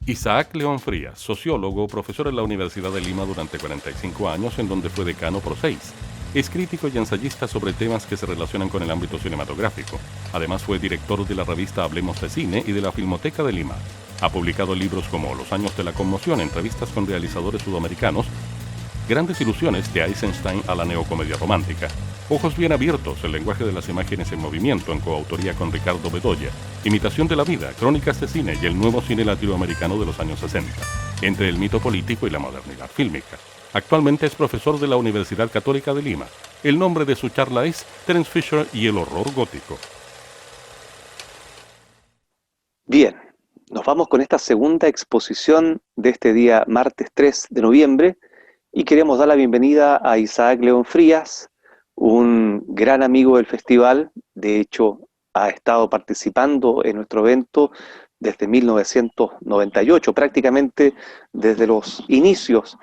Isaac León Frías, sociólogo, profesor en la Universidad de Lima durante 45 años, en donde fue decano por 6. Es crítico y ensayista sobre temas que se relacionan con el ámbito cinematográfico. Además fue director de la revista Hablemos de Cine y de la Filmoteca de Lima. Ha publicado libros como Los años de la conmoción, entrevistas con realizadores sudamericanos, Grandes ilusiones de Eisenstein a la neocomedia romántica, Ojos bien abiertos, el lenguaje de las imágenes en movimiento, en coautoría con Ricardo Bedoya, Imitación de la vida, crónicas de cine y el nuevo cine latinoamericano de los años 60, entre el mito político y la modernidad fílmica. Actualmente es profesor de la Universidad Católica de Lima. El nombre de su charla es Terence Fisher y el horror gótico. Bien, nos vamos con esta segunda exposición de este día martes 3 de noviembre y queremos dar la bienvenida a Isaac León Frías, un gran amigo del festival. De hecho, ha estado participando en nuestro evento desde 1998, prácticamente desde los inicios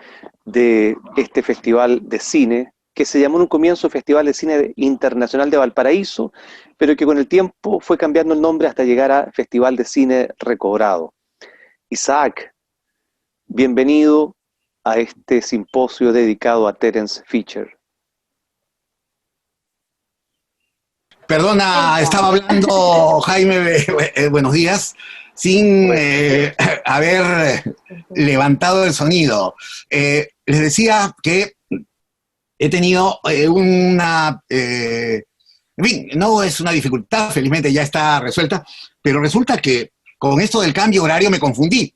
de este festival de cine, que se llamó en un comienzo Festival de Cine Internacional de Valparaíso, pero que con el tiempo fue cambiando el nombre hasta llegar a Festival de Cine Recobrado. Isaac, bienvenido a este simposio dedicado a Terence Fisher. Perdona, estaba hablando Jaime, buenos días, sin haber levantado el sonido. Les decía que he tenido en fin, no es una dificultad, felizmente ya está resuelta, pero resulta que con esto del cambio horario me confundí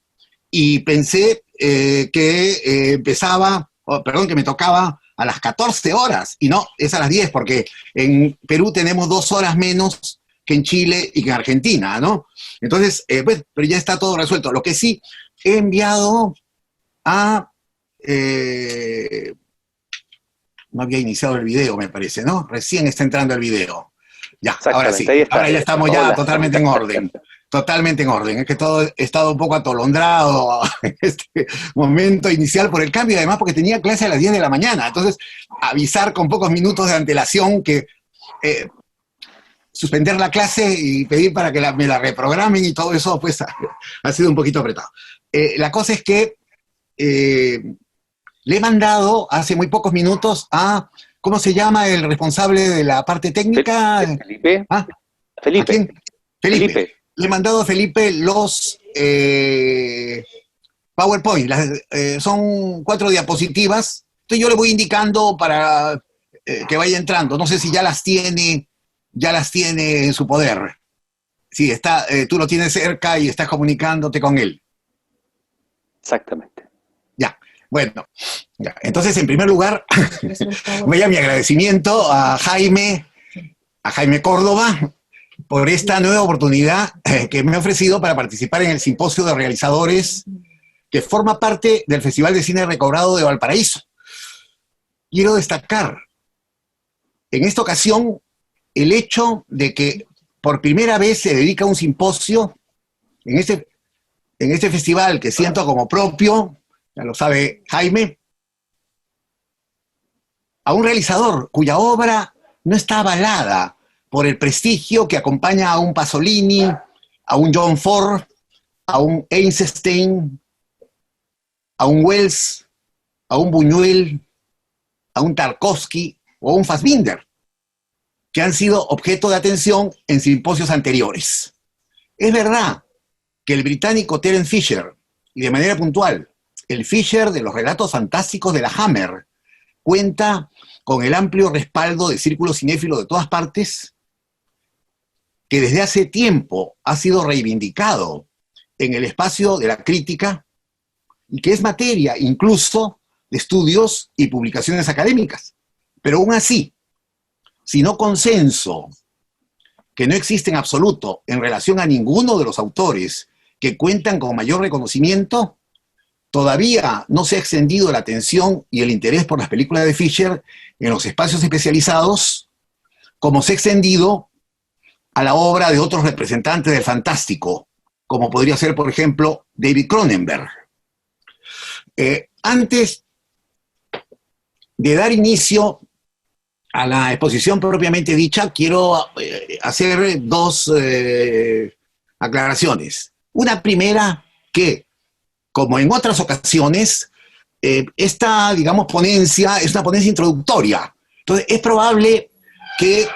y pensé que que me tocaba a las 14 horas, y no, es a las 10, porque en Perú tenemos 2 horas menos que en Chile y que en Argentina, ¿no? Entonces, pues, pero ya está todo resuelto. Lo que sí, he enviado a... no había iniciado el video, me parece, ¿no? Recién está entrando el video. Ya, ahora sí. Ahora ya estamos ya totalmente en orden. Totalmente en orden. Es que todo he estado un poco atolondrado en este momento inicial por el cambio, además porque tenía clase a las 10 de la mañana. Entonces, avisar con pocos minutos de antelación que suspender la clase y pedir para que me la reprogramen y todo eso, pues ha sido un poquito apretado. La cosa es que le he mandado hace muy pocos minutos a, ¿cómo se llama el responsable de la parte técnica? Felipe. ¿Ah? Felipe. ¿A quién? Felipe. Le he mandado a Felipe los PowerPoint. Son 4 diapositivas. Entonces yo le voy indicando para que vaya entrando. No sé si ya las tiene en su poder. Sí, tú lo tienes cerca y estás comunicándote con él. Exactamente. Ya, bueno. Ya. Entonces, en primer lugar, vaya mi agradecimiento a Jaime Córdoba, por esta nueva oportunidad que me ha ofrecido para participar en el simposio de realizadores que forma parte del Festival de Cine Recobrado de Valparaíso. Quiero destacar en esta ocasión el hecho de que por primera vez se dedica un simposio en este festival que siento como propio, ya lo sabe Jaime, a un realizador cuya obra no está avalada por el prestigio que acompaña a un Pasolini, a un John Ford, a un Eisenstein, a un Wells, a un Buñuel, a un Tarkovsky o a un Fassbinder, que han sido objeto de atención en simposios anteriores. Es verdad que el británico Terence Fisher, y de manera puntual, el Fisher de los relatos fantásticos de la Hammer, cuenta con el amplio respaldo de círculos cinéfilos de todas partes, que desde hace tiempo ha sido reivindicado en el espacio de la crítica y que es materia incluso de estudios y publicaciones académicas. Pero aún así, si no consenso que no existe en absoluto en relación a ninguno de los autores que cuentan con mayor reconocimiento, todavía no se ha extendido la atención y el interés por las películas de Fisher en los espacios especializados, como se ha extendido a la obra de otros representantes del fantástico, como podría ser, por ejemplo, David Cronenberg. Antes de dar inicio a la exposición propiamente dicha, quiero hacer 2 aclaraciones. Una primera, que como en otras ocasiones, esta, digamos, ponencia es una ponencia introductoria. Entonces, es probable que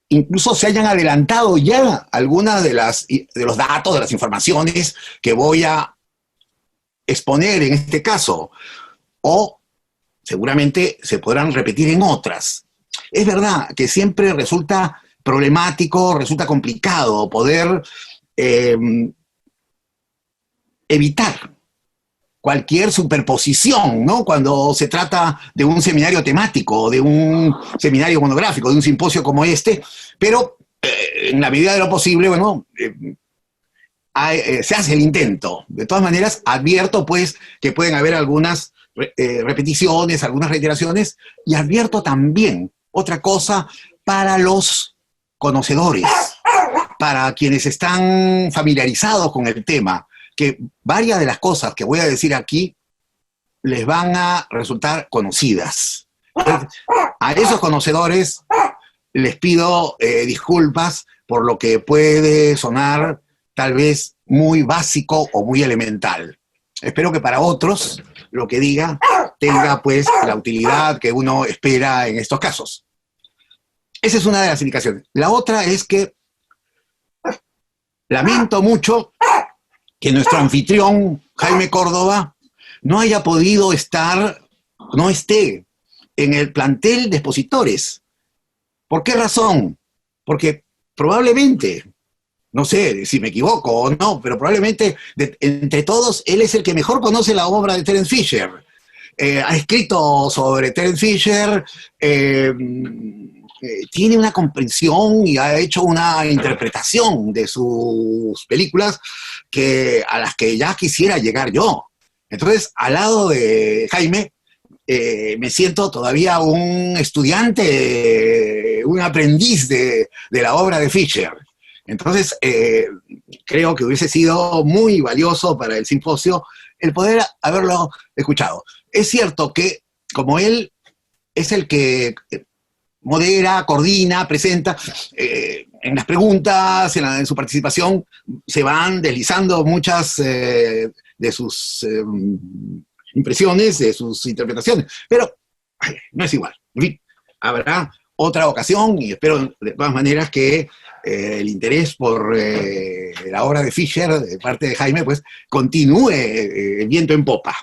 incluso se hayan adelantado ya algunas de los datos, de las informaciones que voy a exponer en este caso, o seguramente se podrán repetir en otras. Es verdad que siempre resulta problemático, resulta complicado poder evitar cualquier superposición, ¿no? Cuando se trata de un seminario temático, de un seminario monográfico, de un simposio como este, pero en la medida de lo posible, bueno, se hace el intento. De todas maneras, advierto pues que pueden haber algunas repeticiones, algunas reiteraciones, y advierto también otra cosa para los conocedores, para quienes están familiarizados con el tema, que varias de las cosas que voy a decir aquí les van a resultar conocidas. A esos conocedores les pido disculpas por lo que puede sonar tal vez muy básico o muy elemental. Espero que para otros lo que diga tenga pues la utilidad que uno espera en estos casos. Esa es una de las indicaciones. La otra es que lamento mucho que nuestro anfitrión, Jaime Córdoba, no haya podido no esté en el plantel de expositores. ¿Por qué razón? Porque probablemente, no sé si me equivoco o no, pero probablemente entre todos, él es el que mejor conoce la obra de Terence Fisher. Ha escrito sobre Terence Fisher, tiene una comprensión y ha hecho una interpretación de sus películas a las que ya quisiera llegar yo. Entonces, al lado de Jaime, me siento todavía un estudiante, un aprendiz de la obra de Fisher. Entonces, creo que hubiese sido muy valioso para el simposio el poder haberlo escuchado. Es cierto que, como él es el que modera, coordina, presenta, en las preguntas, en su participación, se van deslizando muchas de sus impresiones, de sus interpretaciones, pero no es igual. En fin, habrá otra ocasión y espero de todas maneras que el interés por la obra de Fisher de parte de Jaime pues continúe viento en popa.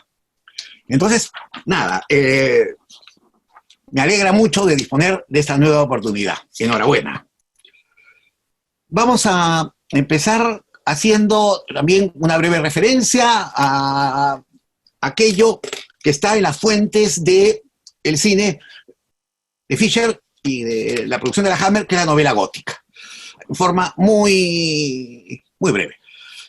Entonces, nada, me alegra mucho de disponer de esta nueva oportunidad. Enhorabuena. Vamos a empezar haciendo también una breve referencia a aquello que está en las fuentes del cine de Fisher y de la producción de la Hammer, que es la novela gótica. En forma muy breve.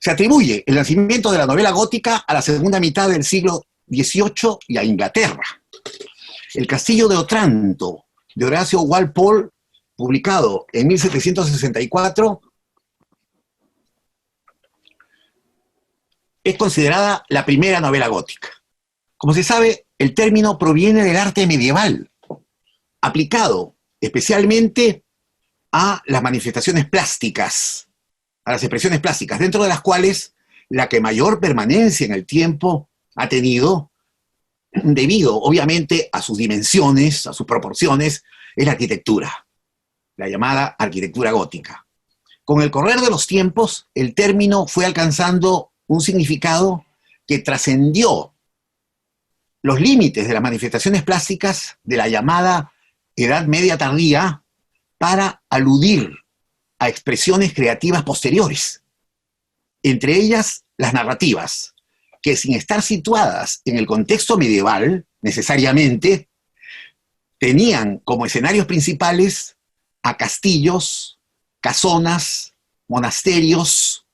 Se atribuye el nacimiento de la novela gótica a la segunda mitad del siglo XVIII y a Inglaterra. El Castillo de Otranto, de Horacio Walpole, publicado en 1764, es considerada la primera novela gótica. Como se sabe, el término proviene del arte medieval, aplicado especialmente a las manifestaciones plásticas, a las expresiones plásticas, dentro de las cuales la que mayor permanencia en el tiempo ha tenido, debido obviamente a sus dimensiones, a sus proporciones, es la arquitectura, la llamada arquitectura gótica. Con el correr de los tiempos, el término fue alcanzando un significado que trascendió los límites de las manifestaciones plásticas de la llamada Edad Media tardía para aludir a expresiones creativas posteriores, entre ellas las narrativas, que sin estar situadas en el contexto medieval, necesariamente, tenían como escenarios principales a castillos, casonas, monasterios,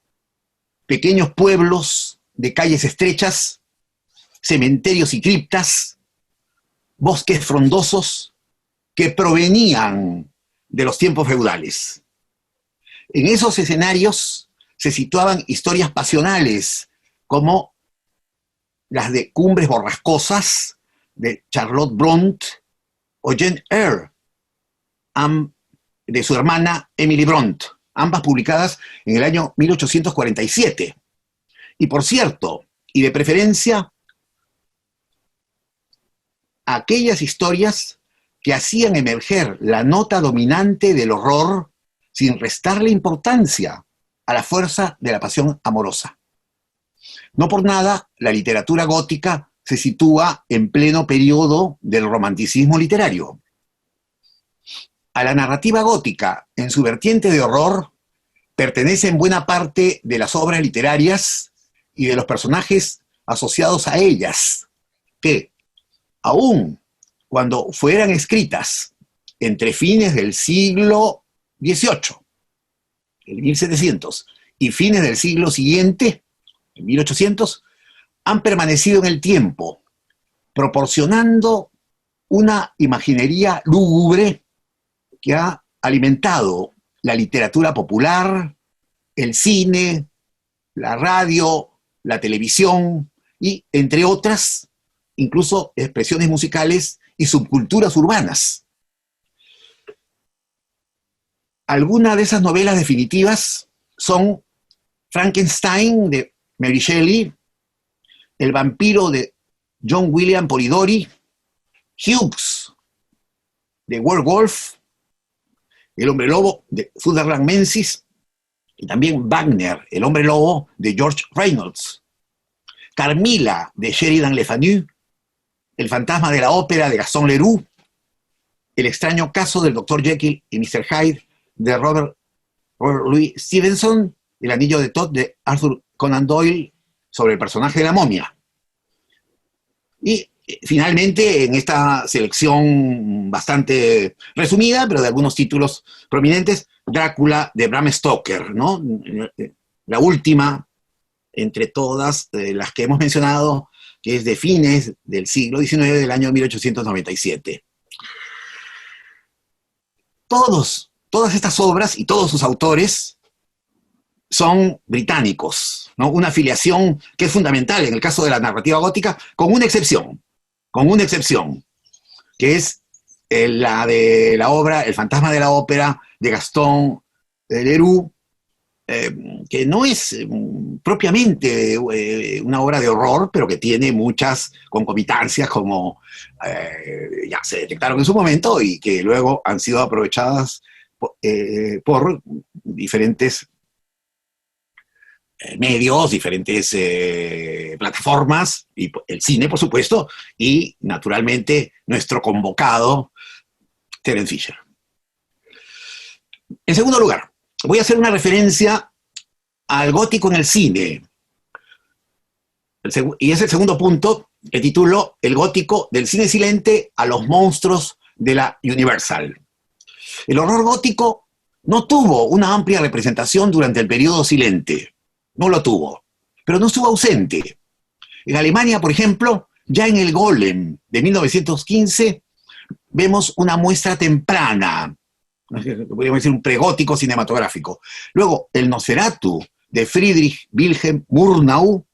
pequeños pueblos de calles estrechas, cementerios y criptas, bosques frondosos que provenían de los tiempos feudales. En esos escenarios se situaban historias pasionales como las de Cumbres Borrascosas de Charlotte Brontë o Jane Eyre de su hermana Emily Brontë, ambas publicadas en el año 1847. Y por cierto, y de preferencia, aquellas historias que hacían emerger la nota dominante del horror sin restarle importancia a la fuerza de la pasión amorosa. No por nada, la literatura gótica se sitúa en pleno periodo del romanticismo literario. A la narrativa gótica, en su vertiente de horror, pertenecen buena parte de las obras literarias y de los personajes asociados a ellas, que, aun cuando fueran escritas entre fines del siglo XVIII, el 1700, y fines del siglo siguiente, el 1800, han permanecido en el tiempo, proporcionando una imaginería lúgubre que ha alimentado la literatura popular, el cine, la radio, la televisión y, entre otras, incluso expresiones musicales y subculturas urbanas. Algunas de esas novelas definitivas son Frankenstein de Mary Shelley, El vampiro de John William Polidori, Hughes de Werewolf, El hombre lobo de Sutherland Menzies, y también Wagner, El hombre lobo de George Reynolds, Carmilla de Sheridan Le Fanu, El fantasma de la ópera de Gaston Leroux, El extraño caso del Dr. Jekyll y Mr. Hyde de Robert Louis Stevenson, El anillo de Thoth de Arthur Conan Doyle, sobre el personaje de la momia. Y finalmente, en esta selección bastante resumida, pero de algunos títulos prominentes, Drácula de Bram Stoker, ¿no? La última entre todas las que hemos mencionado, que es de fines del siglo XIX, del año 1897. Todas estas obras y todos sus autores son británicos, ¿no? Una afiliación que es fundamental en el caso de la narrativa gótica, con una excepción, que es la de la obra El fantasma de la ópera de Gaston Leroux, que no es propiamente una obra de horror, pero que tiene muchas concomitancias como ya se detectaron en su momento y que luego han sido aprovechadas por diferentes medios, diferentes plataformas, y el cine, por supuesto, y naturalmente nuestro convocado, Terence Fisher. En segundo lugar, voy a hacer una referencia al gótico en el cine. Y es el segundo punto que titulo El gótico del cine silente a los monstruos de la Universal. El horror gótico no tuvo una amplia representación durante el periodo silente. No lo tuvo, pero no estuvo ausente. En Alemania, por ejemplo, ya en el Golem de 1915, vemos una muestra temprana, podríamos decir un pregótico cinematográfico. Luego, el Nosferatu de Friedrich Wilhelm Murnau,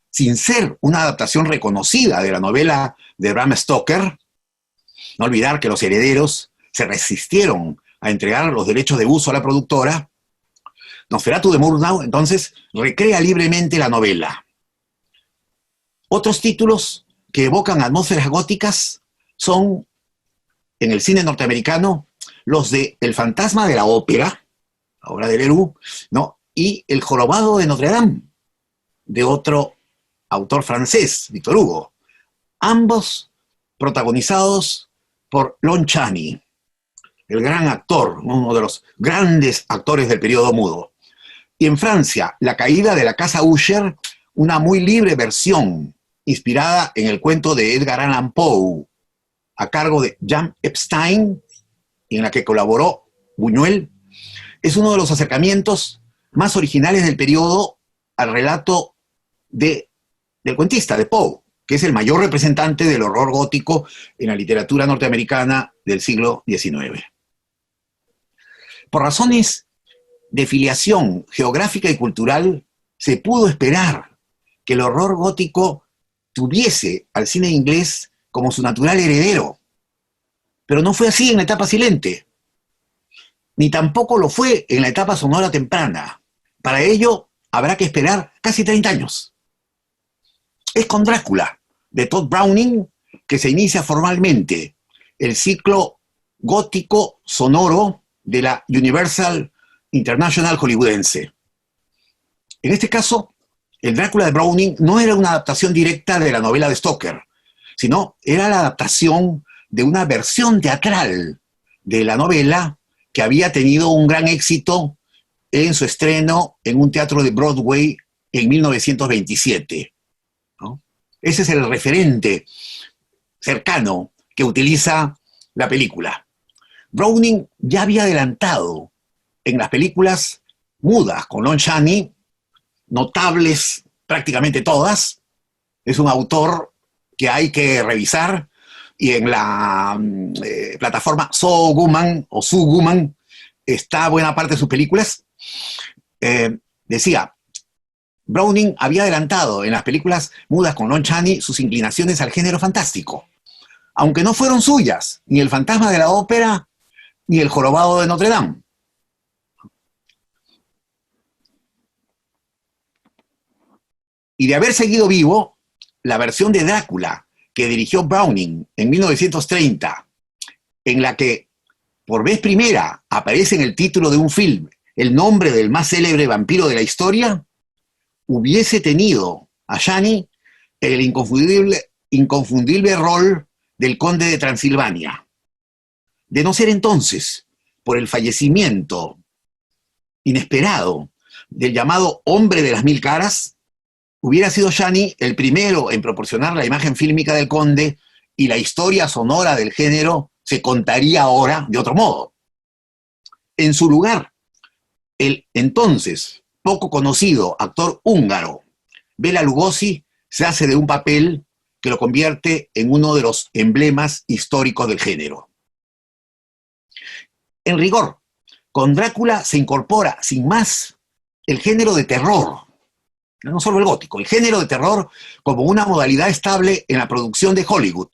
sin ser una adaptación reconocida de la novela de Bram Stoker. No olvidar que los herederos se resistieron a entregar los derechos de uso a la productora. Nosferatu de Murnau, entonces, recrea libremente la novela. Otros títulos que evocan atmósferas góticas son, en el cine norteamericano, los de El fantasma de la ópera, la obra de Leroux, ¿no? Y El jorobado de Notre Dame, de otro autor francés, Victor Hugo. Ambos protagonizados por Lon Chaney, el gran actor, uno de los grandes actores del periodo mudo. Y en Francia, La caída de la casa Usher, una muy libre versión inspirada en el cuento de Edgar Allan Poe, a cargo de Jan Epstein, y en la que colaboró Buñuel, es uno de los acercamientos más originales del periodo al relato del cuentista, de Poe, que es el mayor representante del horror gótico en la literatura norteamericana del siglo XIX. Por razones de filiación geográfica y cultural, se pudo esperar que el horror gótico tuviese al cine inglés como su natural heredero. Pero no fue así en la etapa silente, ni tampoco lo fue en la etapa sonora temprana. Para ello habrá que esperar casi 30 años, Es con Drácula, de Todd Browning, que se inicia formalmente el ciclo gótico sonoro de la Universal International hollywoodense. En este caso, el Drácula de Browning no era una adaptación directa de la novela de Stoker, sino era la adaptación de una versión teatral de la novela que había tenido un gran éxito en su estreno en un teatro de Broadway en 1927. ¿No? Ese es el referente cercano que utiliza la película. Browning ya había adelantado en las películas mudas con Lon Chaney, notables prácticamente todas. Es un autor que hay que revisar, y en la plataforma So Woman o Su Woman está buena parte de sus películas. Decía, Browning había adelantado en las películas mudas con Lon Chaney sus inclinaciones al género fantástico, aunque no fueron suyas ni El fantasma de la ópera ni El jorobado de Notre Dame. Y de haber seguido vivo, la versión de Drácula que dirigió Browning en 1930, en la que por vez primera aparece en el título de un film el nombre del más célebre vampiro de la historia, hubiese tenido a Chaney el inconfundible rol del conde de Transilvania. De no ser entonces por el fallecimiento inesperado del llamado hombre de las mil caras, hubiera sido Chaney el primero en proporcionar la imagen fílmica del conde, y la historia sonora del género se contaría ahora de otro modo. En su lugar, el entonces poco conocido actor húngaro Bela Lugosi se hace de un papel que lo convierte en uno de los emblemas históricos del género. En rigor, con Drácula se incorpora, sin más, el género de terror, no solo el gótico, el género de terror como una modalidad estable en la producción de Hollywood,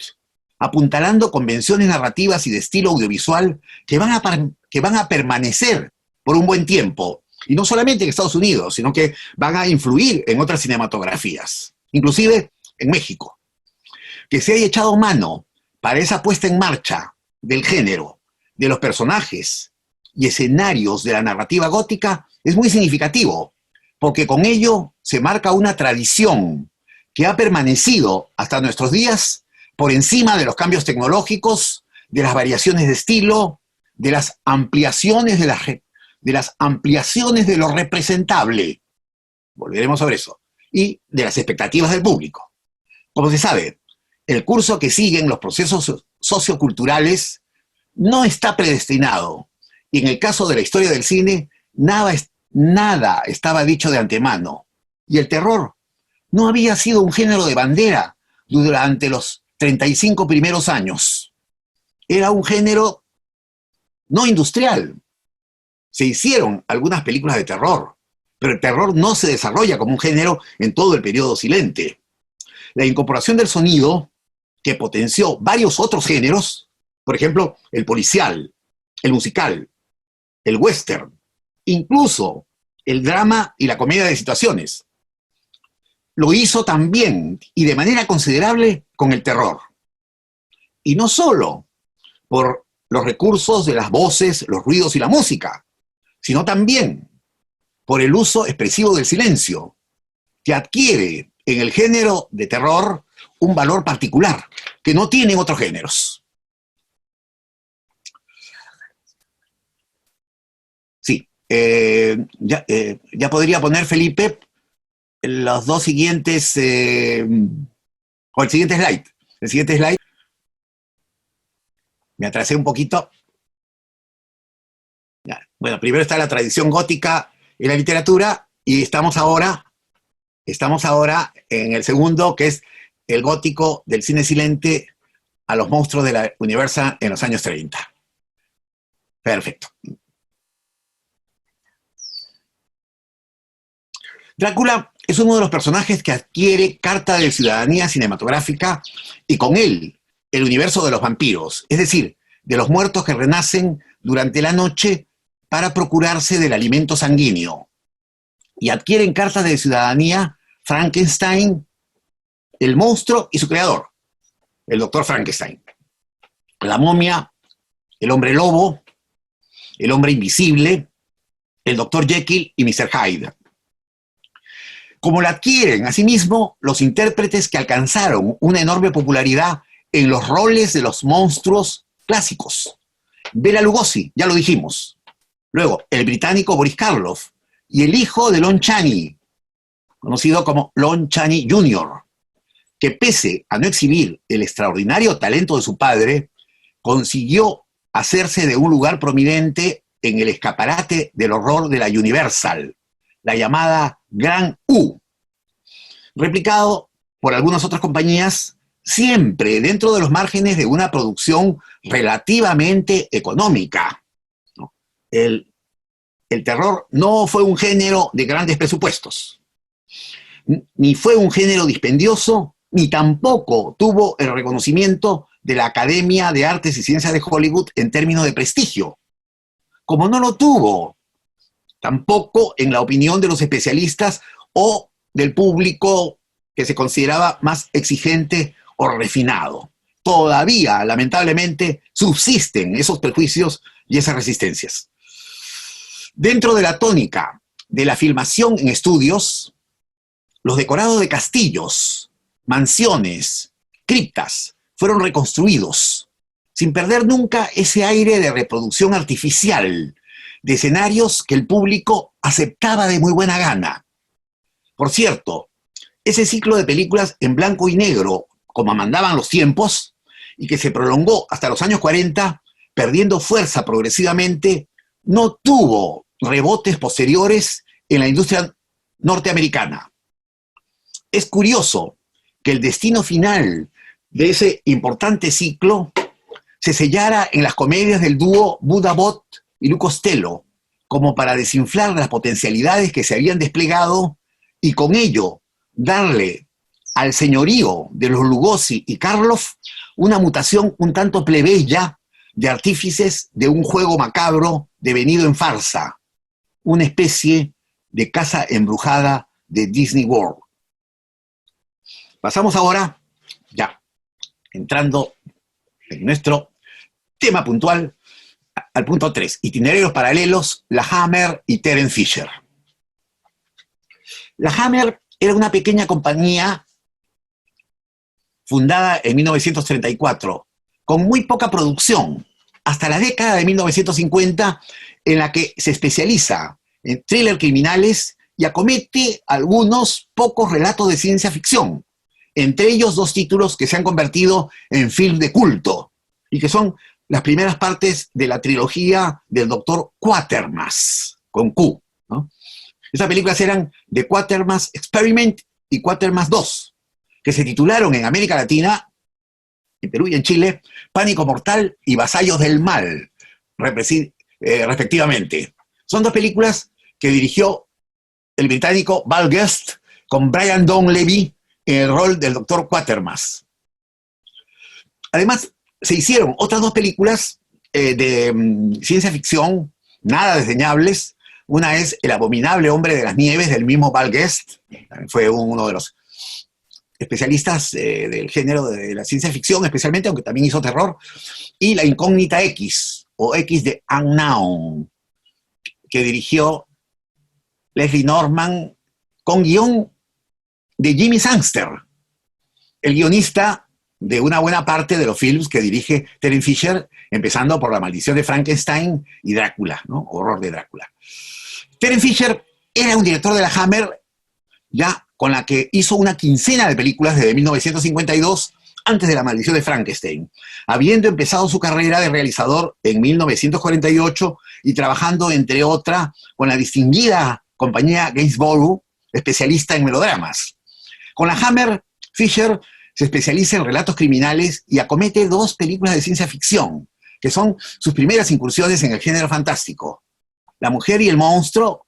apuntalando convenciones narrativas y de estilo audiovisual que van a permanecer por un buen tiempo, y no solamente en Estados Unidos, sino que van a influir en otras cinematografías, inclusive en México. Que se haya echado mano para esa puesta en marcha del género, de los personajes y escenarios de la narrativa gótica es muy significativo, porque con ello se marca una tradición que ha permanecido hasta nuestros días por encima de los cambios tecnológicos, de las variaciones de estilo, de las ampliaciones de lo representable, volveremos sobre eso, y de las expectativas del público. Como se sabe, el curso que siguen los procesos socioculturales no está predestinado, y en el caso de la historia del cine, nada estaba dicho de antemano, y el terror no había sido un género de bandera durante los 35 primeros años. Era un género no industrial. Se hicieron algunas películas de terror, pero el terror no se desarrolla como un género en todo el periodo silente. La incorporación del sonido, que potenció varios otros géneros, por ejemplo, el policial, el musical, el western, incluso el drama y la comedia de situaciones, lo hizo también y de manera considerable con el terror. Y no solo por los recursos de las voces, los ruidos y la música, sino también por el uso expresivo del silencio, que adquiere en el género de terror un valor particular que no tienen otros géneros. Sí, ya podría poner, Felipe, los dos siguientes, o el siguiente slide. El siguiente slide. Me atrasé un poquito. Ya. Bueno, primero está la tradición gótica en la literatura, y estamos ahora en el segundo, que es el gótico del cine silente a los monstruos de la Universal en los años 30. Perfecto. Drácula es uno de los personajes que adquiere carta de ciudadanía cinematográfica, y con él el universo de los vampiros, es decir, de los muertos que renacen durante la noche para procurarse del alimento sanguíneo. Y adquieren cartas de ciudadanía Frankenstein, el monstruo y su creador, el doctor Frankenstein. La momia, el hombre lobo, el hombre invisible, el doctor Jekyll y Mr. Hyde. Como la adquieren asimismo los intérpretes que alcanzaron una enorme popularidad en los roles de los monstruos clásicos. Bela Lugosi, ya lo dijimos. Luego, el británico Boris Karloff y el hijo de Lon Chaney, conocido como Lon Chaney Jr., que pese a no exhibir el extraordinario talento de su padre, consiguió hacerse de un lugar prominente en el escaparate del horror de la Universal, la llamada Gran U, replicado por algunas otras compañías, siempre dentro de los márgenes de una producción relativamente económica. El terror no fue un género de grandes presupuestos, ni fue un género dispendioso, ni tampoco tuvo el reconocimiento de la Academia de Artes y Ciencias de Hollywood en términos de prestigio, como no lo tuvo tampoco en la opinión de los especialistas o del público que se consideraba más exigente o refinado. Todavía, lamentablemente, subsisten esos prejuicios y esas resistencias. Dentro de la tónica de la filmación en estudios, los decorados de castillos, mansiones, criptas fueron reconstruidos, sin perder nunca ese aire de reproducción artificial de escenarios que el público aceptaba de muy buena gana. Por cierto, ese ciclo de películas en blanco y negro, como mandaban los tiempos, y que se prolongó hasta los años 40, perdiendo fuerza progresivamente, no tuvo rebotes posteriores en la industria norteamericana. Es curioso que el destino final de ese importante ciclo se sellara en las comedias del dúo Buddha Bot y Lou Costello, como para desinflar las potencialidades que se habían desplegado y con ello darle al señorío de los Lugosi y Karloff una mutación un tanto plebeya de artífices de un juego macabro devenido en farsa, una especie de casa embrujada de Disney World. Pasamos ahora, ya entrando en nuestro tema puntual, al punto 3, itinerarios paralelos, la Hammer y Terence Fisher. La Hammer era una pequeña compañía fundada en 1934, con muy poca producción, hasta la década de 1950, en la que se especializa en thrillers criminales y acomete algunos pocos relatos de ciencia ficción, entre ellos 2 títulos que se han convertido en film de culto, y que son las primeras partes de la trilogía del Dr. Quatermass, con Q, ¿no? Estas películas eran The Quatermass Experiment y Quatermass 2, que se titularon en América Latina, en Perú y en Chile, Pánico Mortal y Vasallos del Mal, respectivamente. Son 2 películas que dirigió el británico Val Guest con Brian Donlevy en el rol del Dr. Quatermass. Además, se hicieron otras 2 películas de ciencia ficción, nada desdeñables. Una es El abominable hombre de las nieves, del mismo Val Guest, fue uno de los especialistas del género de la ciencia ficción, especialmente, aunque también hizo terror, y La incógnita X, o X de Unknown, que dirigió Leslie Norman, con guión de Jimmy Sangster, el guionista de una buena parte de los films que dirige Terence Fisher, empezando por La maldición de Frankenstein y Drácula, ¿no? Horror de Drácula. Terence Fisher era un director de la Hammer, ya con la que hizo una quincena de películas desde 1952, antes de La maldición de Frankenstein, habiendo empezado su carrera de realizador en 1948 y trabajando, entre otras, con la distinguida compañía Gainsborough, especialista en melodramas. Con la Hammer, Fisher se especializa en relatos criminales y acomete 2 películas de ciencia ficción, que son sus primeras incursiones en el género fantástico: La mujer y el monstruo,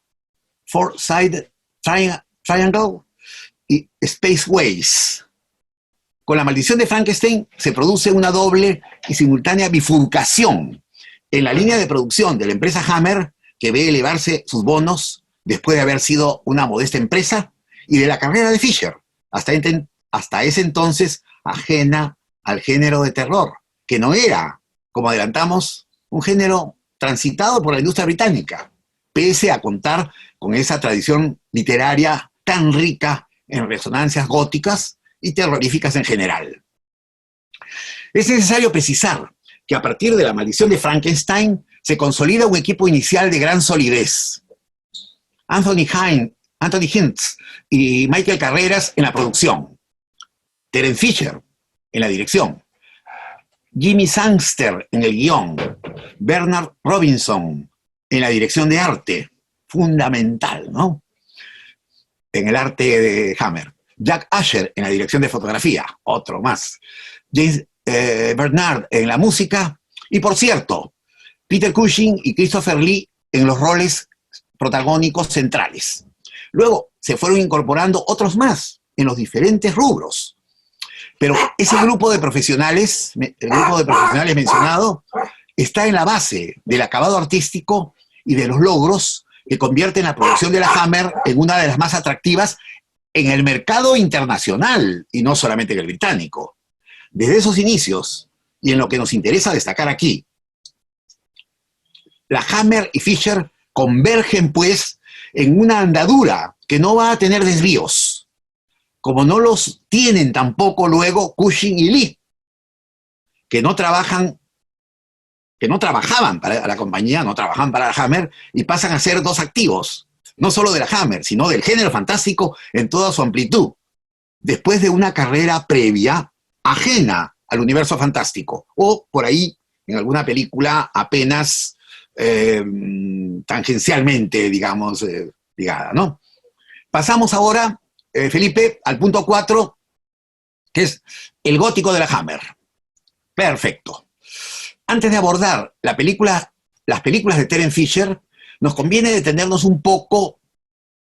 Four-Sided Triangle y Spaceways. Con La maldición de Frankenstein se produce una doble y simultánea bifurcación en la línea de producción de la empresa Hammer, que ve elevarse sus bonos después de haber sido una modesta empresa, y de la carrera de Fisher, hasta hasta ese entonces ajena al género de terror, que no era, como adelantamos, un género transitado por la industria británica, pese a contar con esa tradición literaria tan rica en resonancias góticas y terroríficas en general. Es necesario precisar que a partir de La maldición de Frankenstein se consolida un equipo inicial de gran solidez. Anthony Hintz y Michael Carreras en la producción, Terence Fisher en la dirección, Jimmy Sangster en el guión, Bernard Robinson en la dirección de arte, fundamental, ¿no? En el arte de Hammer. Jack Asher en la dirección de fotografía, otro más. James Bernard en la música. Y por cierto, Peter Cushing y Christopher Lee en los roles protagónicos centrales. Luego se fueron incorporando otros más en los diferentes rubros. Pero ese grupo de profesionales, el grupo de profesionales mencionado, está en la base del acabado artístico y de los logros que convierten la producción de la Hammer en una de las más atractivas en el mercado internacional y no solamente en el británico. Desde esos inicios, y en lo que nos interesa destacar aquí, la Hammer y Fisher convergen pues en una andadura que no va a tener desvíos, como no los tienen tampoco luego Cushing y Lee, que no trabajaban para la compañía, no trabajaban para la Hammer y pasan a ser dos activos, no solo de la Hammer, sino del género fantástico en toda su amplitud, después de una carrera previa ajena al universo fantástico, o por ahí en alguna película apenas tangencialmente, digamos, ligada, ¿no? Pasamos ahora, Felipe, al punto 4, que es el gótico de la Hammer. Perfecto. Antes de abordar las películas de Terence Fisher, nos conviene detenernos un poco,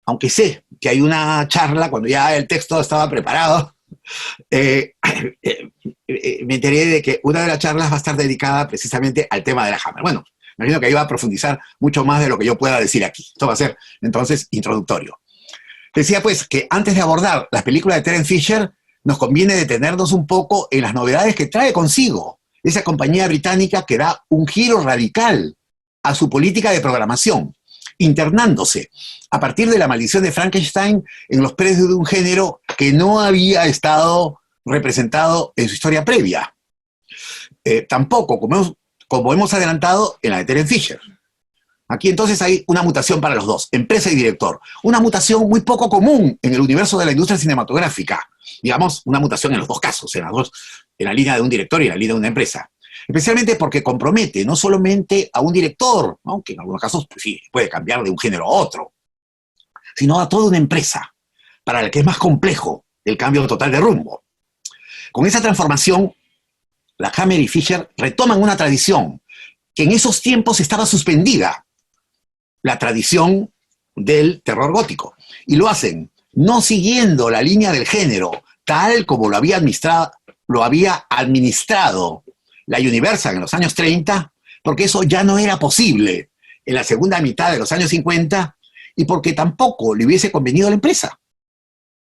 aunque sé que hay una charla, cuando ya el texto estaba preparado, me enteré de que una de las charlas va a estar dedicada precisamente al tema de la Hammer. Bueno, me imagino que ahí va a profundizar mucho más de lo que yo pueda decir aquí. Esto va a ser, entonces, introductorio. Decía, pues, que antes de abordar las películas de Terence Fisher, nos conviene detenernos un poco en las novedades que trae consigo esa compañía británica que da un giro radical a su política de programación, internándose a partir de La maldición de Frankenstein en los precios de un género que no había estado representado en su historia previa. Tampoco, como hemos adelantado, en la de Terence Fisher. Aquí entonces hay una mutación para los dos, empresa y director. Una mutación muy poco común en el universo de la industria cinematográfica. Digamos, una mutación en los dos casos, en la línea de un director y en la línea de una empresa. Especialmente porque compromete no solamente a un director, ¿no?, que en algunos casos pues, sí, puede cambiar de un género a otro, sino a toda una empresa, para la que es más complejo el cambio total de rumbo. Con esa transformación, la Hammer y Fisher retoman una tradición que en esos tiempos estaba suspendida, la tradición del terror gótico. Y lo hacen no siguiendo la línea del género, tal como lo había administrado la Universal en los años 30, porque eso ya no era posible en la segunda mitad de los años 50 y porque tampoco le hubiese convenido a la empresa.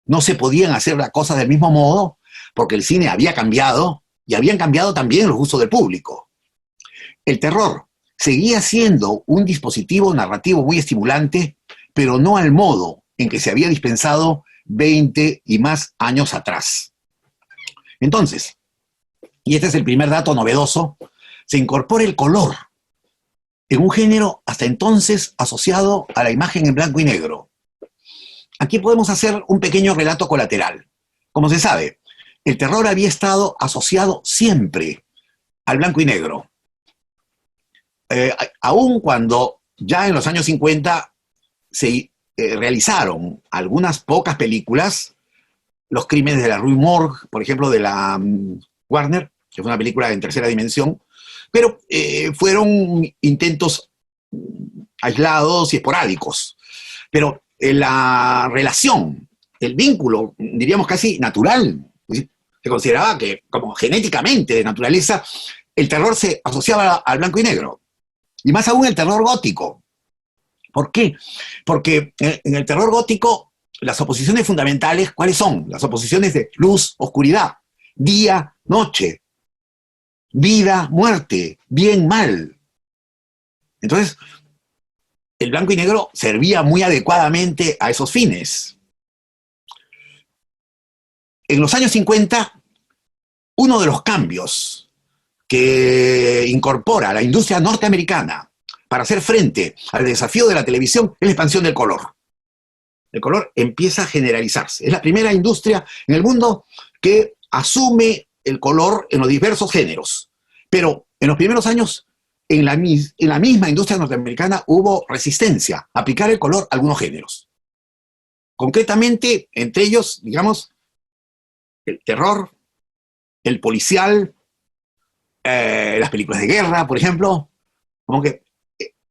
No se podían hacer las cosas del mismo modo porque el cine había cambiado y habían cambiado también los gustos del público. El terror seguía siendo un dispositivo narrativo muy estimulante, pero no al modo en que se había dispensado 20 y más años atrás. Entonces, y este es el primer dato novedoso, se incorpora el color en un género hasta entonces asociado a la imagen en blanco y negro. Aquí podemos hacer un pequeño relato colateral. Como se sabe, el terror había estado asociado siempre al blanco y negro. Aun cuando ya en los años 50 se realizaron algunas pocas películas, Los crímenes de la Rue Morgue, por ejemplo, de la Warner, que es una película en tercera dimensión, pero fueron intentos aislados y esporádicos. Pero la relación, el vínculo, diríamos casi natural, se consideraba que como genéticamente de naturaleza, el terror se asociaba al blanco y negro. Y más aún el terror gótico. ¿Por qué? Porque en el terror gótico las oposiciones fundamentales, ¿cuáles son? Las oposiciones de luz, oscuridad, día, noche, vida, muerte, bien, mal. Entonces, el blanco y negro servía muy adecuadamente a esos fines. En los años 50, uno de los cambios que incorpora la industria norteamericana para hacer frente al desafío de la televisión es la expansión del color. El color empieza a generalizarse. Es la primera industria en el mundo que asume el color en los diversos géneros. Pero en los primeros años, en la misma industria norteamericana hubo resistencia a aplicar el color a algunos géneros. Concretamente, entre ellos, digamos, el terror, el policial, las películas de guerra, por ejemplo, como que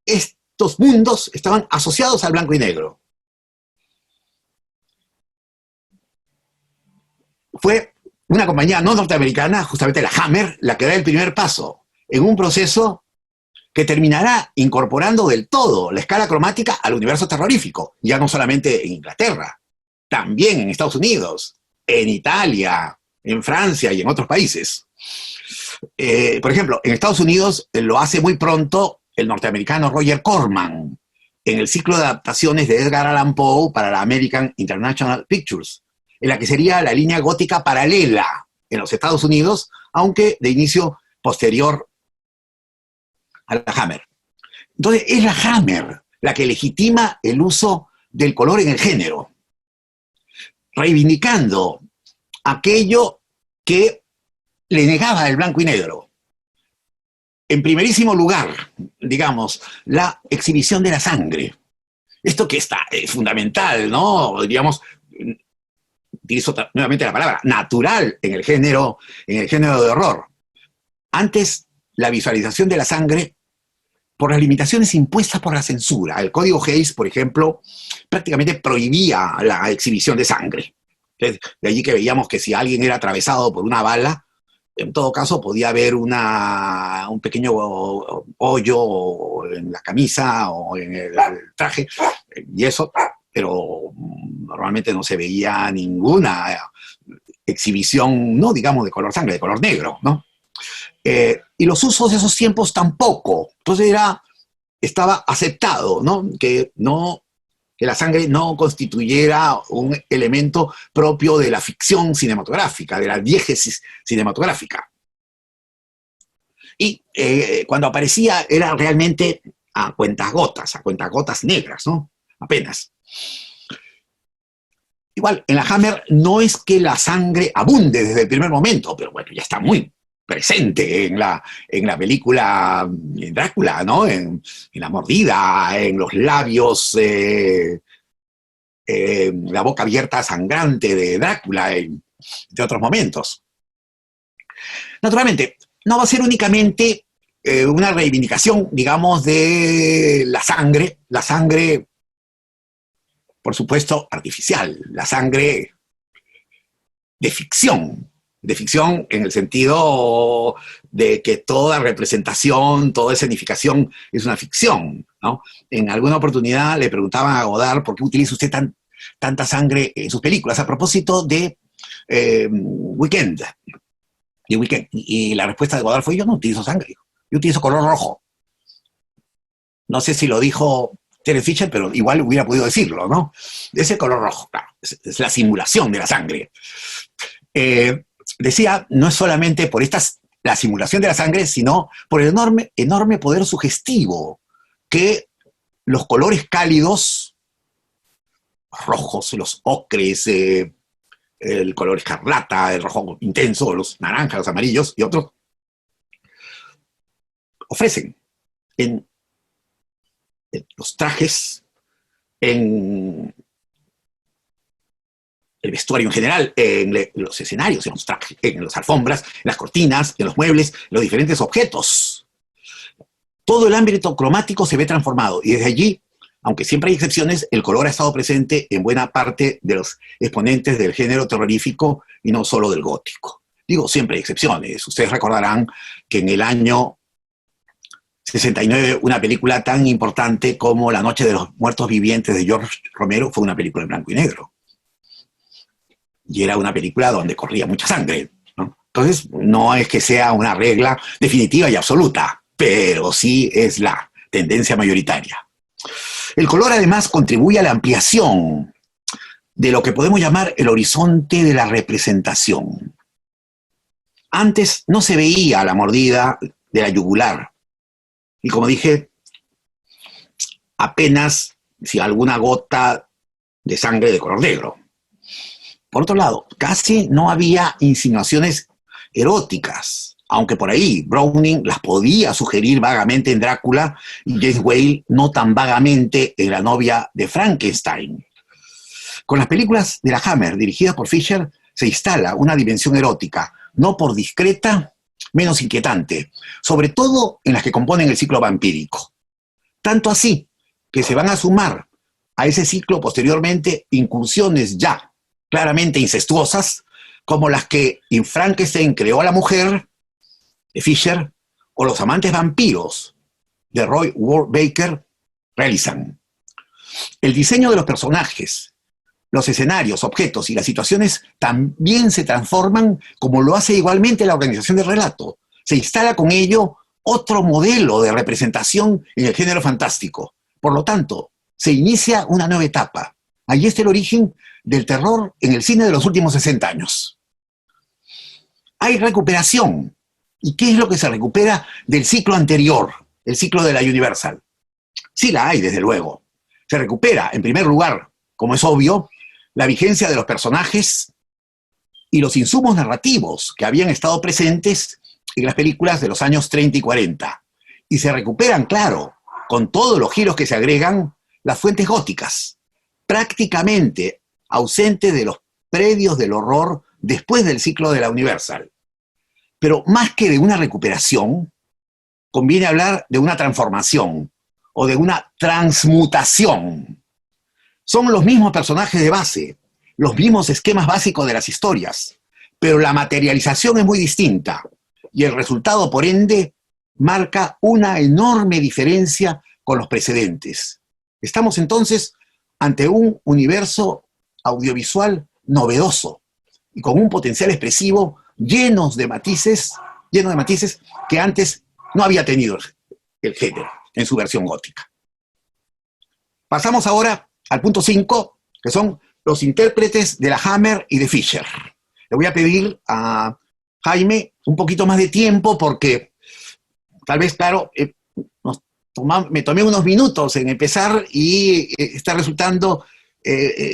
estos mundos estaban asociados al blanco y negro. Fue una compañía no norteamericana, justamente la Hammer, la que da el primer paso en un proceso que terminará incorporando del todo la escala cromática al universo terrorífico, ya no solamente en Inglaterra, también en Estados Unidos, en Italia, en Francia y en otros países. Por ejemplo, en Estados Unidos lo hace muy pronto el norteamericano Roger Corman en el ciclo de adaptaciones de Edgar Allan Poe para la American International Pictures, en la que sería la línea gótica paralela en los Estados Unidos, aunque de inicio posterior a la Hammer. Entonces, es la Hammer la que legitima el uso del color en el género, reivindicando aquello que le negaba el blanco y negro. En primerísimo lugar, digamos, la exhibición de la sangre. Esto que está es fundamental, ¿no? Diríamos, utilizo nuevamente la palabra, natural en el género de horror. Antes, la visualización de la sangre, por las limitaciones impuestas por la censura. El código Hays, por ejemplo, prácticamente prohibía la exhibición de sangre. Entonces, de allí que veíamos que si alguien era atravesado por una bala, en todo caso podía haber un pequeño hoyo en la camisa o en el traje, y eso, pero normalmente no se veía ninguna exhibición, no digamos de color sangre, de color negro, ¿no? Y los usos de esos tiempos tampoco. Entonces estaba aceptado, ¿no? Que la sangre no constituyera un elemento propio de la ficción cinematográfica, de la diégesis cinematográfica. Y cuando aparecía era realmente a cuentagotas negras, ¿no? Apenas. Igual, en la Hammer no es que la sangre abunde desde el primer momento, pero bueno, ya está muy presente en la película Drácula, ¿no? En la mordida, en los labios, la boca abierta sangrante de Drácula, de otros momentos. Naturalmente, no va a ser únicamente una reivindicación, digamos, de la sangre, por supuesto, artificial, la sangre de ficción en el sentido de que toda representación, toda escenificación es una ficción, ¿no? En alguna oportunidad le preguntaban a Godard por qué utiliza usted tanta sangre en sus películas, a propósito de Weekend. Y la respuesta de Godard fue: yo no utilizo sangre, yo utilizo color rojo. No sé si lo dijo Terence Fisher, pero igual hubiera podido decirlo, ¿no? Ese color rojo, claro, es la simulación de la sangre. Decía, no es solamente por la simulación de la sangre, sino por el enorme poder sugestivo que los colores cálidos, los rojos, los ocres, el color escarlata, el rojo intenso, los naranjas, los amarillos y otros, ofrecen en los trajes, en el vestuario en general, en los escenarios, en los trajes, en las alfombras, en las cortinas, en los muebles, en los diferentes objetos. Todo el ámbito cromático se ve transformado, y desde allí, aunque siempre hay excepciones, el color ha estado presente en buena parte de los exponentes del género terrorífico y no solo del gótico. Digo, siempre hay excepciones. Ustedes recordarán que en el año 69, una película tan importante como La Noche de los Muertos Vivientes de George Romero fue una película en blanco y negro. y era una película donde corría mucha sangre, ¿no? Entonces, no es que sea una regla definitiva y absoluta, pero sí es la tendencia mayoritaria. El color, además, contribuye a la ampliación de lo que podemos llamar el horizonte de la representación. Antes no se veía la mordida de la yugular, y como dije, apenas si alguna gota de sangre de color negro. Por otro lado, casi no había insinuaciones eróticas, aunque por ahí Browning las podía sugerir vagamente en Drácula y James Whale no tan vagamente en La novia de Frankenstein. Con las películas de la Hammer dirigidas por Fisher se instala una dimensión erótica, no por discreta, menos inquietante, sobre todo en las que componen el ciclo vampírico. Tanto así que se van a sumar a ese ciclo posteriormente incursiones ya claramente incestuosas, como las que en Frankenstein creó a la mujer, de Fisher, o Los amantes vampiros, de Roy Ward Baker, realizan. El diseño de los personajes, los escenarios, objetos y las situaciones también se transforman, como lo hace igualmente la organización del relato. Se instala con ello otro modelo de representación en el género fantástico. Por lo tanto, se inicia una nueva etapa. Allí está el origen del terror en el cine de los últimos 60 años. Hay recuperación. ¿Y qué es lo que se recupera del ciclo anterior, el ciclo de la Universal? Sí la hay, desde luego. Se recupera, en primer lugar, como es obvio, la vigencia de los personajes y los insumos narrativos que habían estado presentes en las películas de los años 30 y 40. Y se recuperan, claro, con todos los giros que se agregan, las fuentes góticas, prácticamente ausentes de los predios del horror después del ciclo de la Universal. Pero más que de una recuperación, conviene hablar de una transformación o de una transmutación. Son los mismos personajes de base, los mismos esquemas básicos de las historias, pero la materialización es muy distinta y el resultado, por ende, marca una enorme diferencia con los precedentes. Estamos entonces ante un universo audiovisual novedoso y con un potencial expresivo lleno de matices que antes no había tenido el género en su versión gótica. Pasamos ahora al punto 5, que son los intérpretes de la Hammer y de Fisher. Le voy a pedir a Jaime un poquito más de tiempo porque tal vez, claro, me tomé unos minutos en empezar y está resultando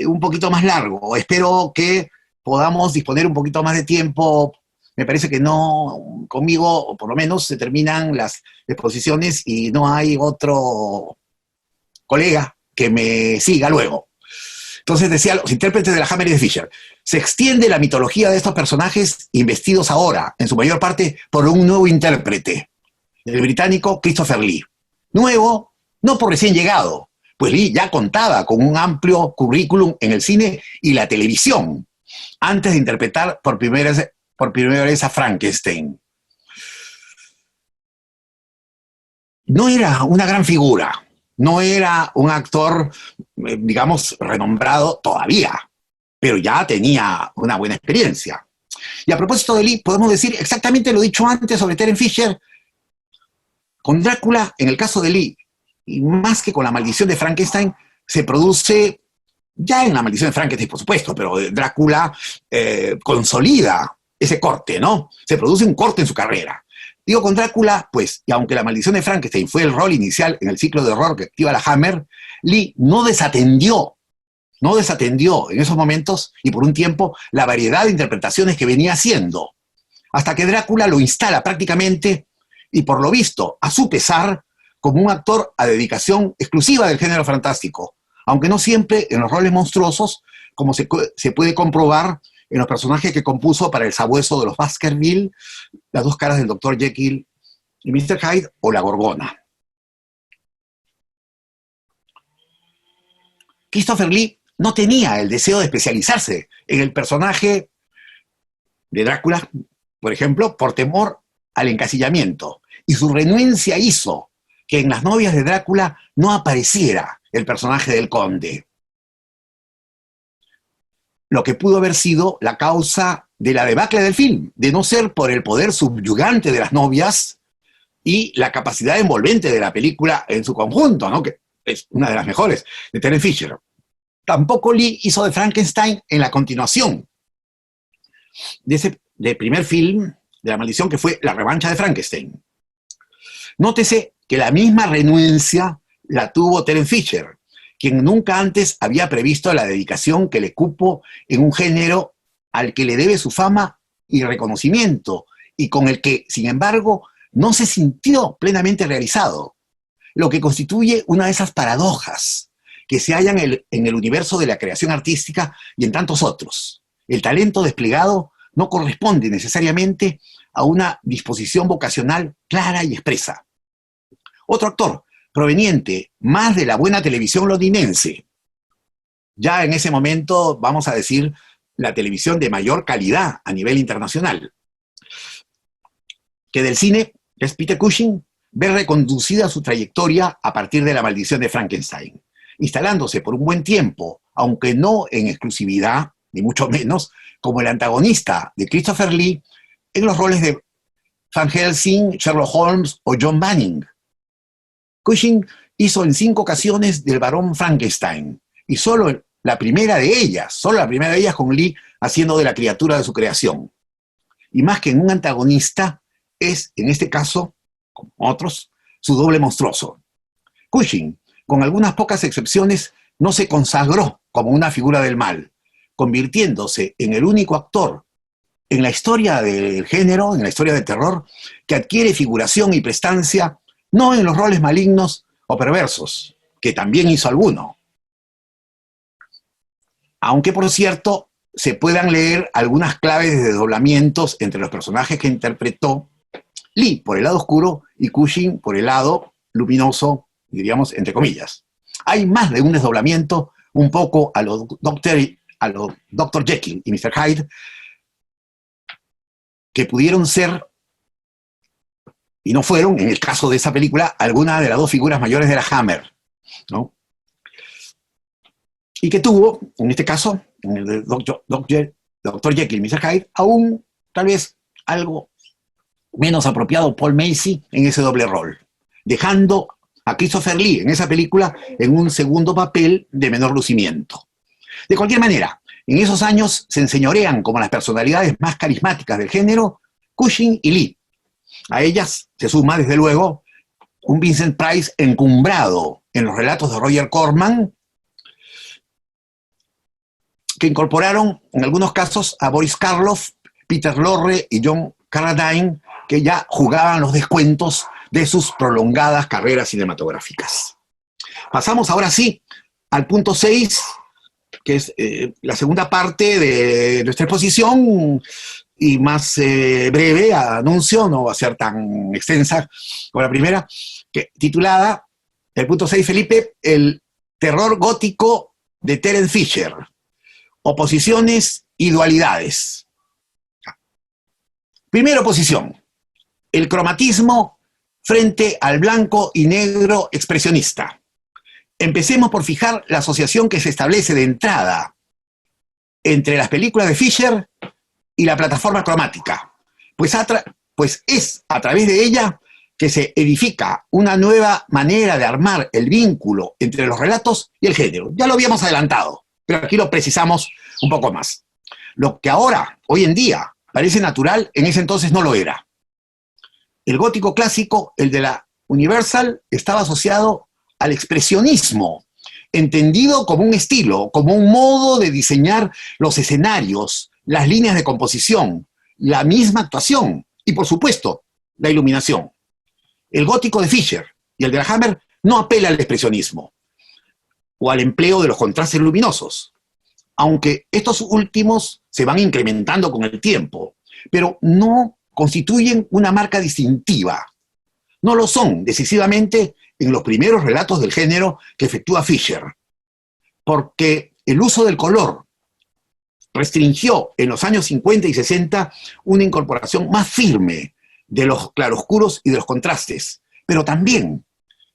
un poquito más largo. Espero que podamos disponer un poquito más de tiempo. Me parece que no, conmigo, o por lo menos, se terminan las exposiciones y no hay otro colega que me siga luego. Entonces decía, los intérpretes de la Hammer y de Fisher. Se extiende la mitología de estos personajes investidos ahora, en su mayor parte, por un nuevo intérprete, el británico Christopher Lee. Nuevo, no por recién llegado, pues Lee ya contaba con un amplio currículum en el cine y la televisión, antes de interpretar por primera vez a Frankenstein. No era una gran figura, no era un actor, digamos, renombrado todavía, pero ya tenía una buena experiencia. Y a propósito de Lee, podemos decir exactamente lo dicho antes sobre Terence Fisher. Con Drácula, en el caso de Lee, y más que con La maldición de Frankenstein, se produce, ya en La maldición de Frankenstein, por supuesto, pero Drácula consolida ese corte, ¿no? Se produce un corte en su carrera. Digo con Drácula, pues, y aunque La maldición de Frankenstein fue el rol inicial en el ciclo de horror que activa la Hammer, Lee no desatendió en esos momentos y por un tiempo la variedad de interpretaciones que venía haciendo, hasta que Drácula lo instala prácticamente, y por lo visto, a su pesar, como un actor a dedicación exclusiva del género fantástico, aunque no siempre en los roles monstruosos, como se puede comprobar en los personajes que compuso para El sabueso de los Baskerville, Las dos caras del Dr. Jekyll y Mr. Hyde o La Gorgona. Christopher Lee no tenía el deseo de especializarse en el personaje de Drácula, por ejemplo, por temor al encasillamiento, y su renuencia hizo que en Las novias de Drácula no apareciera el personaje del conde. lo que pudo haber sido la causa de la debacle del film, de no ser por el poder subyugante de las novias y la capacidad envolvente de la película en su conjunto, ¿no? Que es una de las mejores, de Terence Fisher. Tampoco Lee hizo de Frankenstein en la continuación del primer film de La Maldición, que fue La Revancha de Frankenstein. Nótese que la misma renuencia la tuvo Terence Fisher, quien nunca antes había previsto la dedicación que le cupo en un género al que le debe su fama y reconocimiento, y con el que, sin embargo, no se sintió plenamente realizado, lo que constituye una de esas paradojas que se hallan en el universo de la creación artística y en tantos otros. El talento desplegado no corresponde necesariamente a una disposición vocacional clara y expresa. Otro actor, proveniente más de la buena televisión londinense, ya en ese momento, vamos a decir, la televisión de mayor calidad a nivel internacional, que del cine, que es Peter Cushing, ve reconducida su trayectoria a partir de La Maldición de Frankenstein, instalándose por un buen tiempo, aunque no en exclusividad, ni mucho menos, como el antagonista de Christopher Lee en los roles de Van Helsing, Sherlock Holmes o John Banning. Cushing hizo en 5 ocasiones del Barón Frankenstein, y solo la primera de ellas con Lee haciendo de la criatura de su creación. Y más que en un antagonista, es, en este caso, como otros, su doble monstruoso. Cushing, con algunas pocas excepciones, no se consagró como una figura del mal, convirtiéndose en el único actor en la historia del género, en la historia del terror, que adquiere figuración y prestancia no en los roles malignos o perversos, que también hizo alguno. Aunque, por cierto, se puedan leer algunas claves de desdoblamientos entre los personajes que interpretó Lee por el lado oscuro y Cushing por el lado luminoso, diríamos, entre comillas. Hay más de un desdoblamiento, un poco a lo Dr. Jekyll y Mr. Hyde, que pudieron ser, y no fueron, en el caso de esa película, alguna de las 2 figuras mayores de la Hammer, ¿no? Y que tuvo, en este caso, en el de Dr. Jekyll y Mr. Hyde, aún tal vez algo menos apropiado Paul Macy en ese doble rol, dejando a Christopher Lee en esa película en un segundo papel de menor lucimiento. De cualquier manera, en esos años se enseñorean como las personalidades más carismáticas del género Cushing y Lee. A ellas se suma, desde luego, un Vincent Price encumbrado en los relatos de Roger Corman, que incorporaron en algunos casos a Boris Karloff, Peter Lorre y John Carradine, que ya jugaban los descuentos de sus prolongadas carreras cinematográficas. Pasamos ahora sí al punto 6, que es la segunda parte de nuestra exposición y más breve, anuncio, no va a ser tan extensa como la primera, titulada, el punto 6, Felipe, el terror gótico de Terence Fisher, oposiciones y dualidades. Primera oposición, el cromatismo frente al blanco y negro expresionista. Empecemos por fijar la asociación que se establece de entrada entre las películas de Fisher y la plataforma cromática, pues es a través de ella que se edifica una nueva manera de armar el vínculo entre los relatos y el género. Ya lo habíamos adelantado, pero aquí lo precisamos un poco más. Lo que ahora, hoy en día, parece natural, en ese entonces no lo era. El gótico clásico, el de la Universal, estaba asociado al expresionismo, entendido como un estilo, como un modo de diseñar los escenarios, las líneas de composición, la misma actuación y, por supuesto, la iluminación. El gótico de Fisher y el de la Hammer no apela al expresionismo o al empleo de los contrastes luminosos, aunque estos últimos se van incrementando con el tiempo, pero no constituyen una marca distintiva. No lo son decisivamente en los primeros relatos del género que efectúa Fisher, porque el uso del color restringió en los años 50 y 60 una incorporación más firme de los claroscuros y de los contrastes, pero también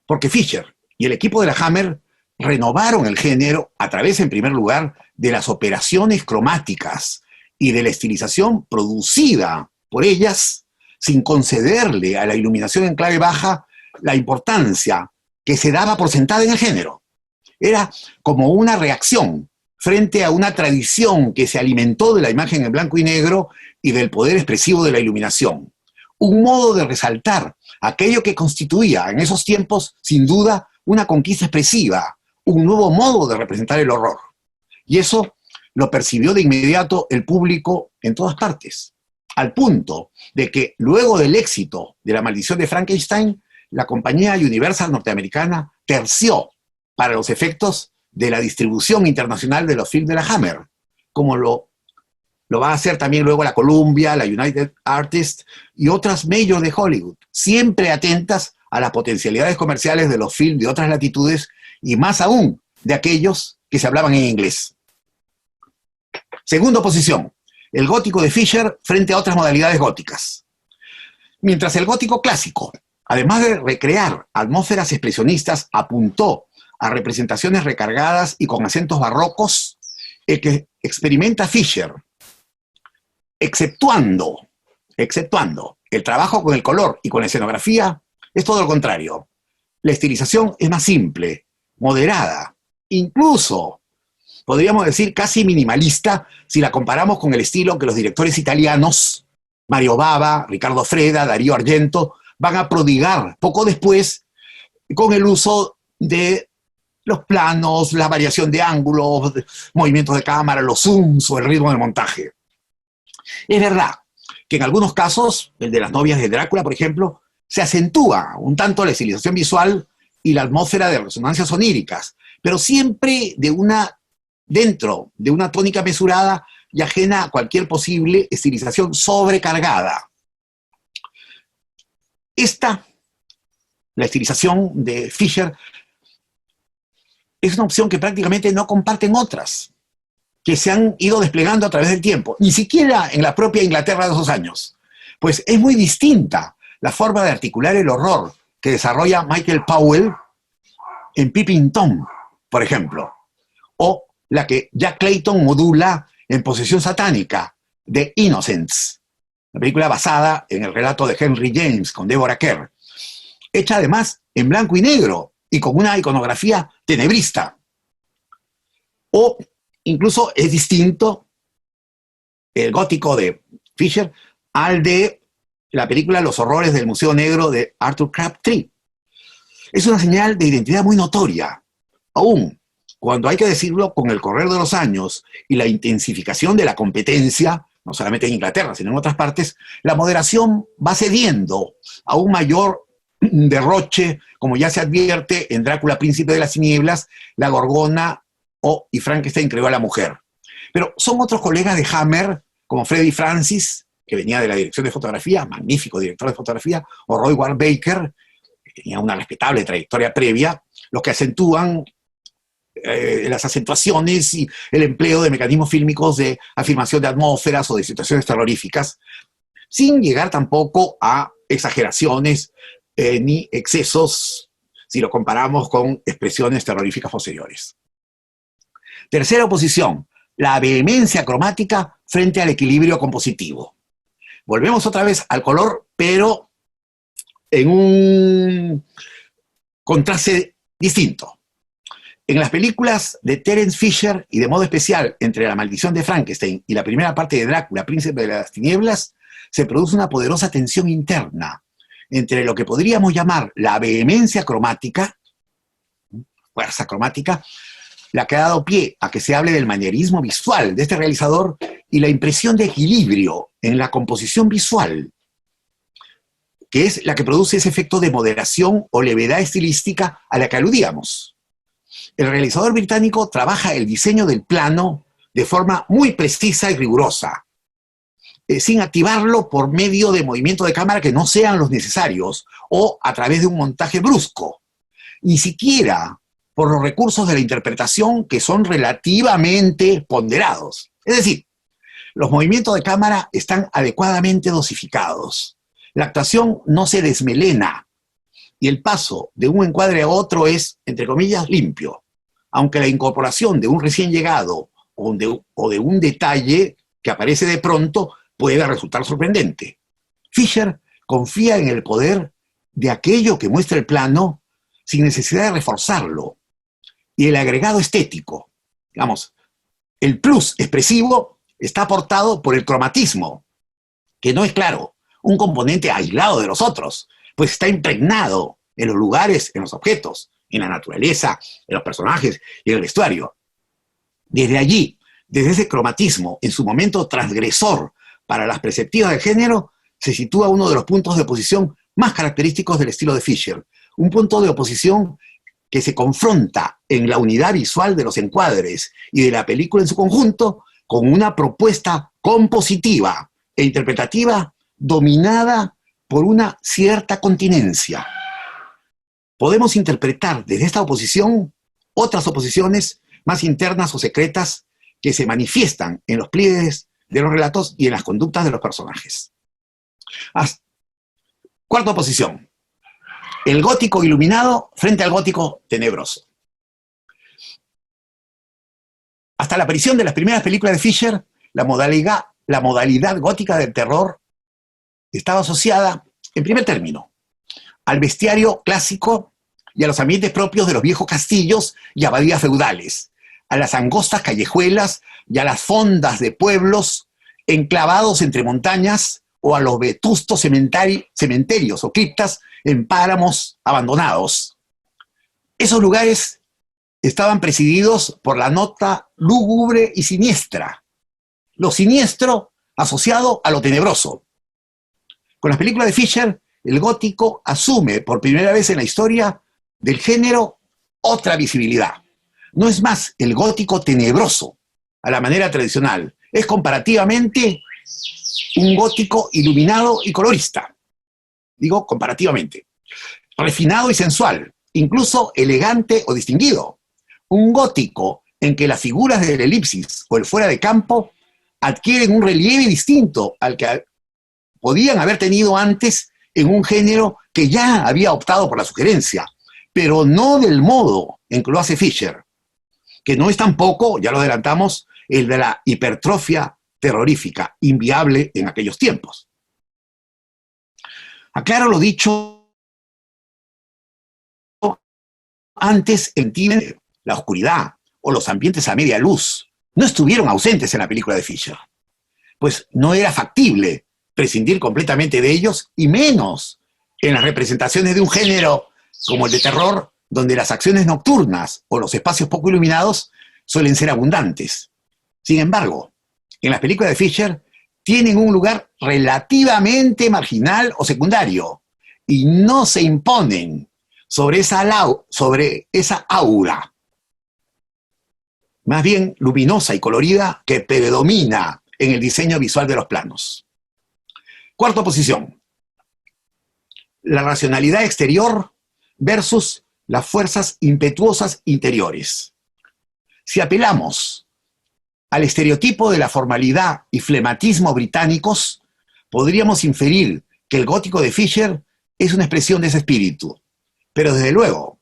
porque Fisher y el equipo de la Hammer renovaron el género a través, en primer lugar, de las operaciones cromáticas y de la estilización producida por ellas, sin concederle a la iluminación en clave baja la importancia que se daba por sentada en el género. Era como una reacción frente a una tradición que se alimentó de la imagen en blanco y negro y del poder expresivo de la iluminación. Un modo de resaltar aquello que constituía en esos tiempos, sin duda, una conquista expresiva, un nuevo modo de representar el horror. Y eso lo percibió de inmediato el público en todas partes, al punto de que luego del éxito de La maldición de Frankenstein, la compañía Universal norteamericana terció para los efectos de la distribución internacional de los films de la Hammer, como lo va a hacer también luego la Columbia, la United Artists y otras majors de Hollywood, siempre atentas a las potencialidades comerciales de los films de otras latitudes y más aún de aquellos que se hablaban en inglés. Segunda posición, el gótico de Fisher frente a otras modalidades góticas. Mientras el gótico clásico, además de recrear atmósferas expresionistas, apuntó a representaciones recargadas y con acentos barrocos, el que experimenta Fisher, exceptuando el trabajo con el color y con la escenografía, es todo lo contrario. La estilización es más simple, moderada, incluso podríamos decir casi minimalista si la comparamos con el estilo que los directores italianos, Mario Bava, Riccardo Freda, Dario Argento, van a prodigar poco después con el uso de los planos, la variación de ángulos, movimientos de cámara, los zooms o el ritmo del montaje. Es verdad que en algunos casos, el de las novias de Drácula, por ejemplo, se acentúa un tanto la estilización visual y la atmósfera de resonancias oníricas, pero siempre dentro de una tónica mesurada y ajena a cualquier posible estilización sobrecargada. La estilización de Fisher, es una opción que prácticamente no comparten otras, que se han ido desplegando a través del tiempo, ni siquiera en la propia Inglaterra de esos años. Pues es muy distinta la forma de articular el horror que desarrolla Michael Powell en Peeping Tom, por ejemplo, o la que Jack Clayton modula en Posesión satánica, de Innocents, la película basada en el relato de Henry James con Deborah Kerr, hecha además en blanco y negro y con una iconografía tenebrista. O incluso es distinto el gótico de Fisher al de la película Los horrores del Museo Negro de Arthur Crabtree. Es una señal de identidad muy notoria, aún cuando hay que decirlo con el correr de los años y la intensificación de la competencia, no solamente en Inglaterra, sino en otras partes, la moderación va cediendo a un mayor derroche, como ya se advierte en Drácula, Príncipe de las Tinieblas, La Gorgona y Frankenstein creó a la mujer. Pero son otros colegas de Hammer, como Freddie Francis, que venía de la dirección de fotografía, magnífico director de fotografía, o Roy Ward Baker, que tenía una respetable trayectoria previa, los que acentúan las acentuaciones y el empleo de mecanismos fílmicos de afirmación de atmósferas o de situaciones terroríficas, sin llegar tampoco a exageraciones ni excesos si lo comparamos con expresiones terroríficas posteriores. Tercera posición, la vehemencia cromática frente al equilibrio compositivo. Volvemos otra vez al color, pero en un contraste distinto. En las películas de Terence Fisher, y de modo especial entre La maldición de Frankenstein y la primera parte de Drácula, Príncipe de las Tinieblas, se produce una poderosa tensión interna entre lo que podríamos llamar la vehemencia cromática, fuerza cromática, la que ha dado pie a que se hable del manierismo visual de este realizador, y la impresión de equilibrio en la composición visual, que es la que produce ese efecto de moderación o levedad estilística a la que aludíamos. El realizador británico trabaja el diseño del plano de forma muy precisa y rigurosa, sin activarlo por medio de movimientos de cámara que no sean los necesarios o a través de un montaje brusco, ni siquiera por los recursos de la interpretación, que son relativamente ponderados. Es decir, los movimientos de cámara están adecuadamente dosificados, la actuación no se desmelena y el paso de un encuadre a otro es, entre comillas, limpio, aunque la incorporación de un recién llegado o de un detalle que aparece de pronto pueda resultar sorprendente. Fisher confía en el poder de aquello que muestra el plano sin necesidad de reforzarlo. Y el agregado estético, digamos, el plus expresivo está aportado por el cromatismo, que no es, claro, un componente aislado de los otros, pues está impregnado en los lugares, en los objetos, en la naturaleza, en los personajes y en el vestuario. Desde allí, desde ese cromatismo, en su momento transgresor para las perspectivas del género, se sitúa uno de los puntos de oposición más característicos del estilo de Fisher, un punto de oposición que se confronta en la unidad visual de los encuadres y de la película en su conjunto con una propuesta compositiva e interpretativa dominada por una cierta continencia. Podemos interpretar desde esta oposición otras oposiciones más internas o secretas que se manifiestan en los pliegues de los relatos y en las conductas de los personajes. Cuarta oposición: el gótico iluminado frente al gótico tenebroso. Hasta la aparición de las primeras películas de Fisher, la modalidad gótica del terror estaba asociada, en primer término, al bestiario clásico y a los ambientes propios de los viejos castillos y abadías feudales, a las angostas callejuelas y a las fondas de pueblos enclavados entre montañas o a los vetustos cementerios o criptas en páramos abandonados. Esos lugares estaban presididos por la nota lúgubre y siniestra, lo siniestro asociado a lo tenebroso. Con las películas de Fisher, el gótico asume por primera vez en la historia del género otra visibilidad. No es más el gótico tenebroso a la manera tradicional, es comparativamente un gótico iluminado y colorista. Digo comparativamente. Refinado y sensual, incluso elegante o distinguido. Un gótico en que las figuras del elipsis o el fuera de campo adquieren un relieve distinto al que podían haber tenido antes en un género que ya había optado por la sugerencia, pero no del modo en que lo hace Fisher, que no es tampoco, ya lo adelantamos, el de la hipertrofia terrorífica, inviable en aquellos tiempos. Aclaro lo dicho antes, entienden la oscuridad o los ambientes a media luz no estuvieron ausentes en la película de Fisher, pues no era factible prescindir completamente de ellos, y menos en las representaciones de un género como el de terror, donde las acciones nocturnas o los espacios poco iluminados suelen ser abundantes. Sin embargo, en las películas de Fisher tienen un lugar relativamente marginal o secundario y no se imponen sobre esa aura, más bien luminosa y colorida, que predomina en el diseño visual de los planos. Cuarta posición: la racionalidad exterior versus las fuerzas impetuosas interiores. Si apelamos al estereotipo de la formalidad y flematismo británicos, podríamos inferir que el gótico de Fisher es una expresión de ese espíritu. Pero desde luego,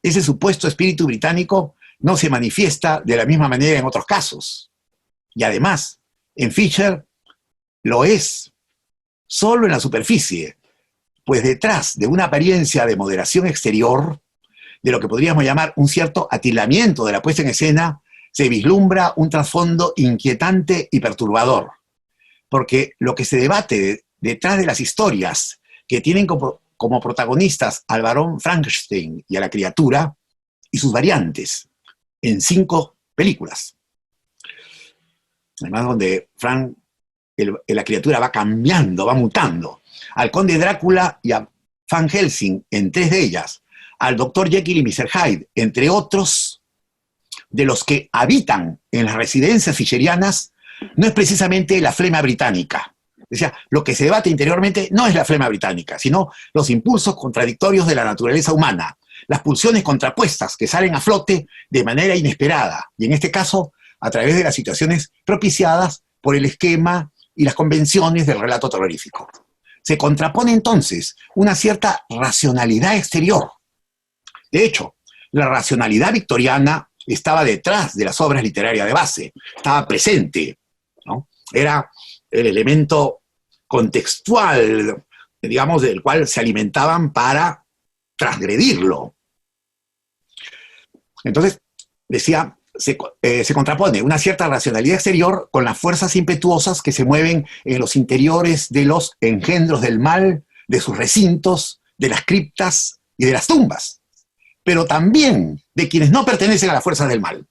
ese supuesto espíritu británico no se manifiesta de la misma manera en otros casos. Y además, en Fisher lo es solo en la superficie, pues detrás de una apariencia de moderación exterior, de lo que podríamos llamar un cierto atildamiento de la puesta en escena, se vislumbra un trasfondo inquietante y perturbador. Porque lo que se debate detrás de las historias que tienen como protagonistas al barón Frankenstein y a la criatura, y sus variantes, en 5 películas. Además, donde la criatura va cambiando, va mutando. Al conde Drácula y a Van Helsing en 3 de ellas. Al doctor Jekyll y Mr. Hyde, entre otros, de los que habitan en las residencias fisherianas, no es precisamente la flema británica. O sea, lo que se debate interiormente no es la flema británica, sino los impulsos contradictorios de la naturaleza humana, las pulsiones contrapuestas que salen a flote de manera inesperada, y en este caso, a través de las situaciones propiciadas por el esquema y las convenciones del relato terrorífico. Se contrapone entonces una cierta racionalidad exterior. De hecho, la racionalidad victoriana estaba detrás de las obras literarias de base, estaba presente, ¿no? Era el elemento contextual, digamos, del cual se alimentaban para transgredirlo. Entonces, decía, se contrapone una cierta racionalidad exterior con las fuerzas impetuosas que se mueven en los interiores de los engendros del mal, de sus recintos, de las criptas y de las tumbas, pero también de quienes no pertenecen a las fuerzas del mal.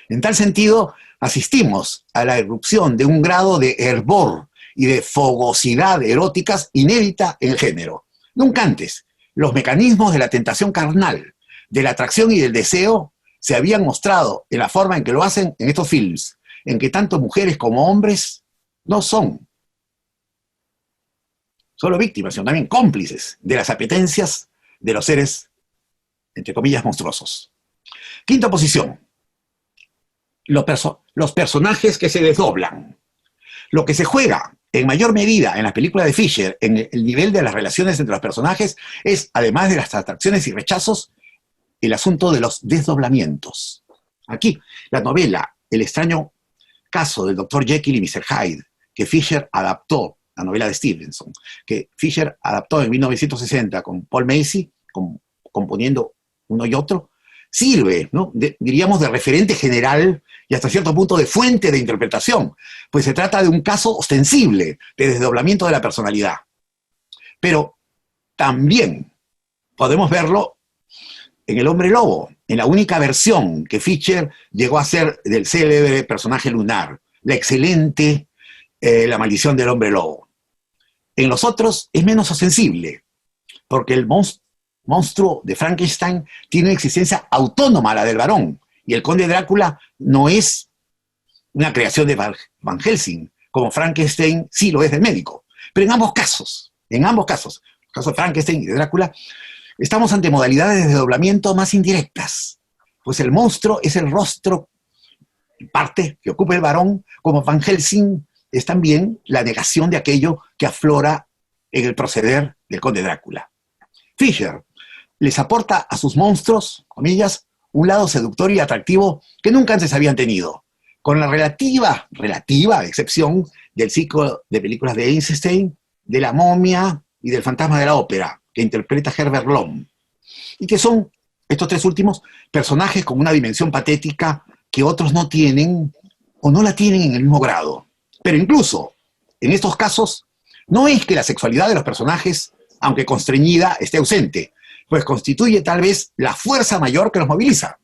En tal sentido, asistimos a la irrupción de un grado de hervor y de fogosidad eróticas inédita en el género. Nunca antes, los mecanismos de la tentación carnal, de la atracción y del deseo se habían mostrado en la forma en que lo hacen en estos films, en que tanto mujeres como hombres no son solo víctimas, sino también cómplices de las apetencias de los seres, entre comillas, monstruosos. Quinta posición. Los personajes que se desdoblan. Lo que se juega en mayor medida en las películas de Fisher, en el nivel de las relaciones entre los personajes, es, además de las atracciones y rechazos, el asunto de los desdoblamientos. Aquí, la novela El extraño caso del Dr. Jekyll y Mr. Hyde, que Fisher adaptó, la novela de Stevenson, que Fisher adaptó en 1960 con Paul Macy, componiendo uno y otro, sirve, ¿no?, diríamos, de referente general y hasta cierto punto de fuente de interpretación, pues se trata de un caso ostensible de desdoblamiento de la personalidad. Pero también podemos verlo en El hombre lobo, en la única versión que Fisher llegó a hacer del célebre personaje lunar, la excelente La maldición del hombre lobo. En los otros es menos ostensible, porque el monstruo de Frankenstein tiene una existencia autónoma a la del varón, y el conde Drácula no es una creación de Van Helsing, como Frankenstein sí lo es del médico. Pero en ambos casos, el caso de Frankenstein y de Drácula, estamos ante modalidades de desdoblamiento más indirectas, pues el monstruo es el rostro, en parte, que ocupa el varón, como Van Helsing es también la negación de aquello que aflora en el proceder del conde Drácula. Fisher les aporta a sus monstruos, comillas, un lado seductor y atractivo que nunca antes habían tenido, con la relativa excepción del ciclo de películas de Einstein, de La momia y del fantasma de la ópera, que interpreta Herbert Lom, y que son, estos tres últimos, personajes con una dimensión patética que otros no tienen o no la tienen en el mismo grado. Pero incluso en estos casos, no es que la sexualidad de los personajes, aunque constreñida, esté ausente, pues constituye tal vez la fuerza mayor que los moviliza.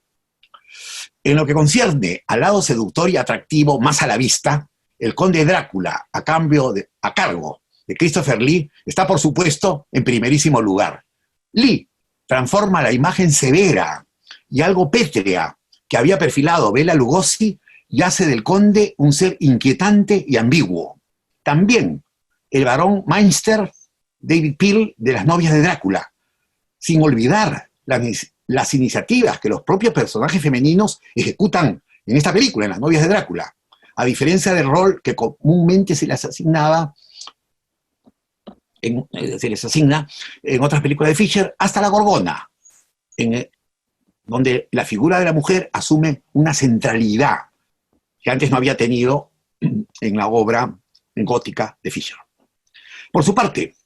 En lo que concierne al lado seductor y atractivo más a la vista, el conde Drácula, a cargo de Christopher Lee, está por supuesto en primerísimo lugar. Lee transforma la imagen severa y algo pétrea que había perfilado Bela Lugosi y hace del conde un ser inquietante y ambiguo. También el barón Meinster, David Peel, de Las novias de Drácula, sin olvidar las iniciativas que los propios personajes femeninos ejecutan en esta película, en Las novias de Drácula, a diferencia del rol que comúnmente se les asigna en otras películas de Fisher, hasta La Gorgona, donde la figura de la mujer asume una centralidad que antes no había tenido en la obra gótica de Fisher. Por su parte,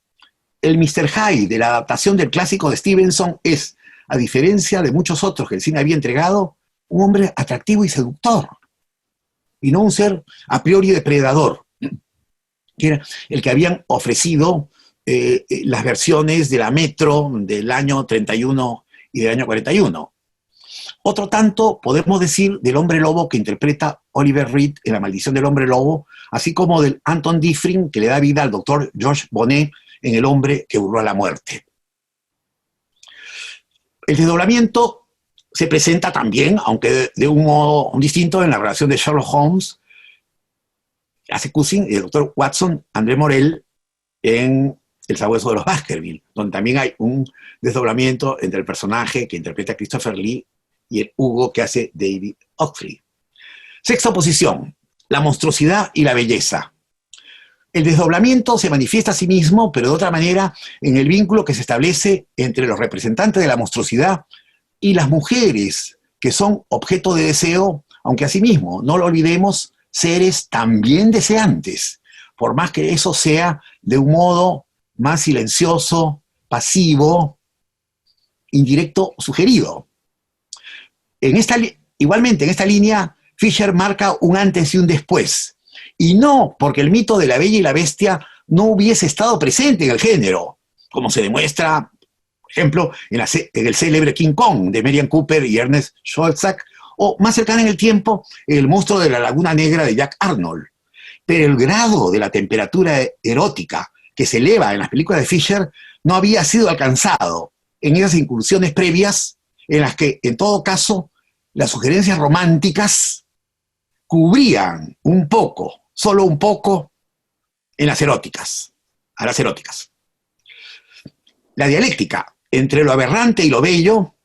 el Mr. Hyde de la adaptación del clásico de Stevenson es, a diferencia de muchos otros que el cine había entregado, un hombre atractivo y seductor, y no un ser a priori depredador, que era el que habían ofrecido las versiones de la Metro del año 31 y del año 41. Otro tanto podemos decir del hombre lobo que interpreta Oliver Reed en La maldición del hombre lobo, así como del Anton Diffring que le da vida al doctor George Bonnet en El hombre que burló a la muerte. El desdoblamiento se presenta también, aunque de un modo distinto, en la relación de Sherlock Holmes, hace Cousin, y el doctor Watson, André Morel, en El sabueso de los Baskerville, donde también hay un desdoblamiento entre el personaje que interpreta Christopher Lee y el Hugo que hace David Oakley. Sexta posición, la monstruosidad y la belleza. El desdoblamiento se manifiesta a sí mismo, pero de otra manera, en el vínculo que se establece entre los representantes de la monstruosidad y las mujeres que son objeto de deseo, aunque asimismo, no lo olvidemos, seres también deseantes, por más que eso sea de un modo más silencioso, pasivo, indirecto, sugerido. Igualmente, en esta línea, Fisher marca un antes y un después, y no porque el mito de la Bella y la Bestia no hubiese estado presente en el género, como se demuestra, por ejemplo, en el célebre King Kong de Merian Cooper y Ernest Schwartzak, o más cercana en el tiempo, El monstruo de la Laguna Negra de Jack Arnold. Pero el grado de la temperatura erótica que se eleva en las películas de Fisher no había sido alcanzado en esas incursiones previas en las que, en todo caso, las sugerencias románticas cubrían un poco, solo un poco, a las eróticas. La dialéctica entre lo aberrante y lo bello,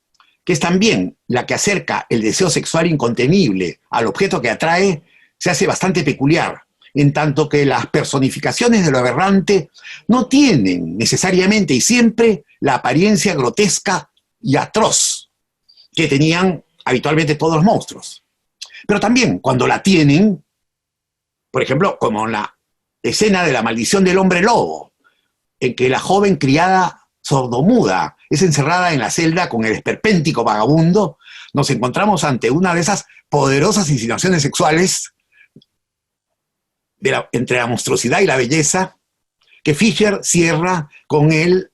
que es también la que acerca el deseo sexual incontenible al objeto que atrae, se hace bastante peculiar, en tanto que las personificaciones de lo aberrante no tienen necesariamente y siempre la apariencia grotesca y atroz que tenían habitualmente todos los monstruos. Pero también cuando la tienen, por ejemplo, como en la escena de la maldición del hombre lobo, en que la joven criada sordomuda es encerrada en la celda con el esperpéntico vagabundo, nos encontramos ante una de esas poderosas insinuaciones sexuales entre la monstruosidad y la belleza, que Fisher cierra con el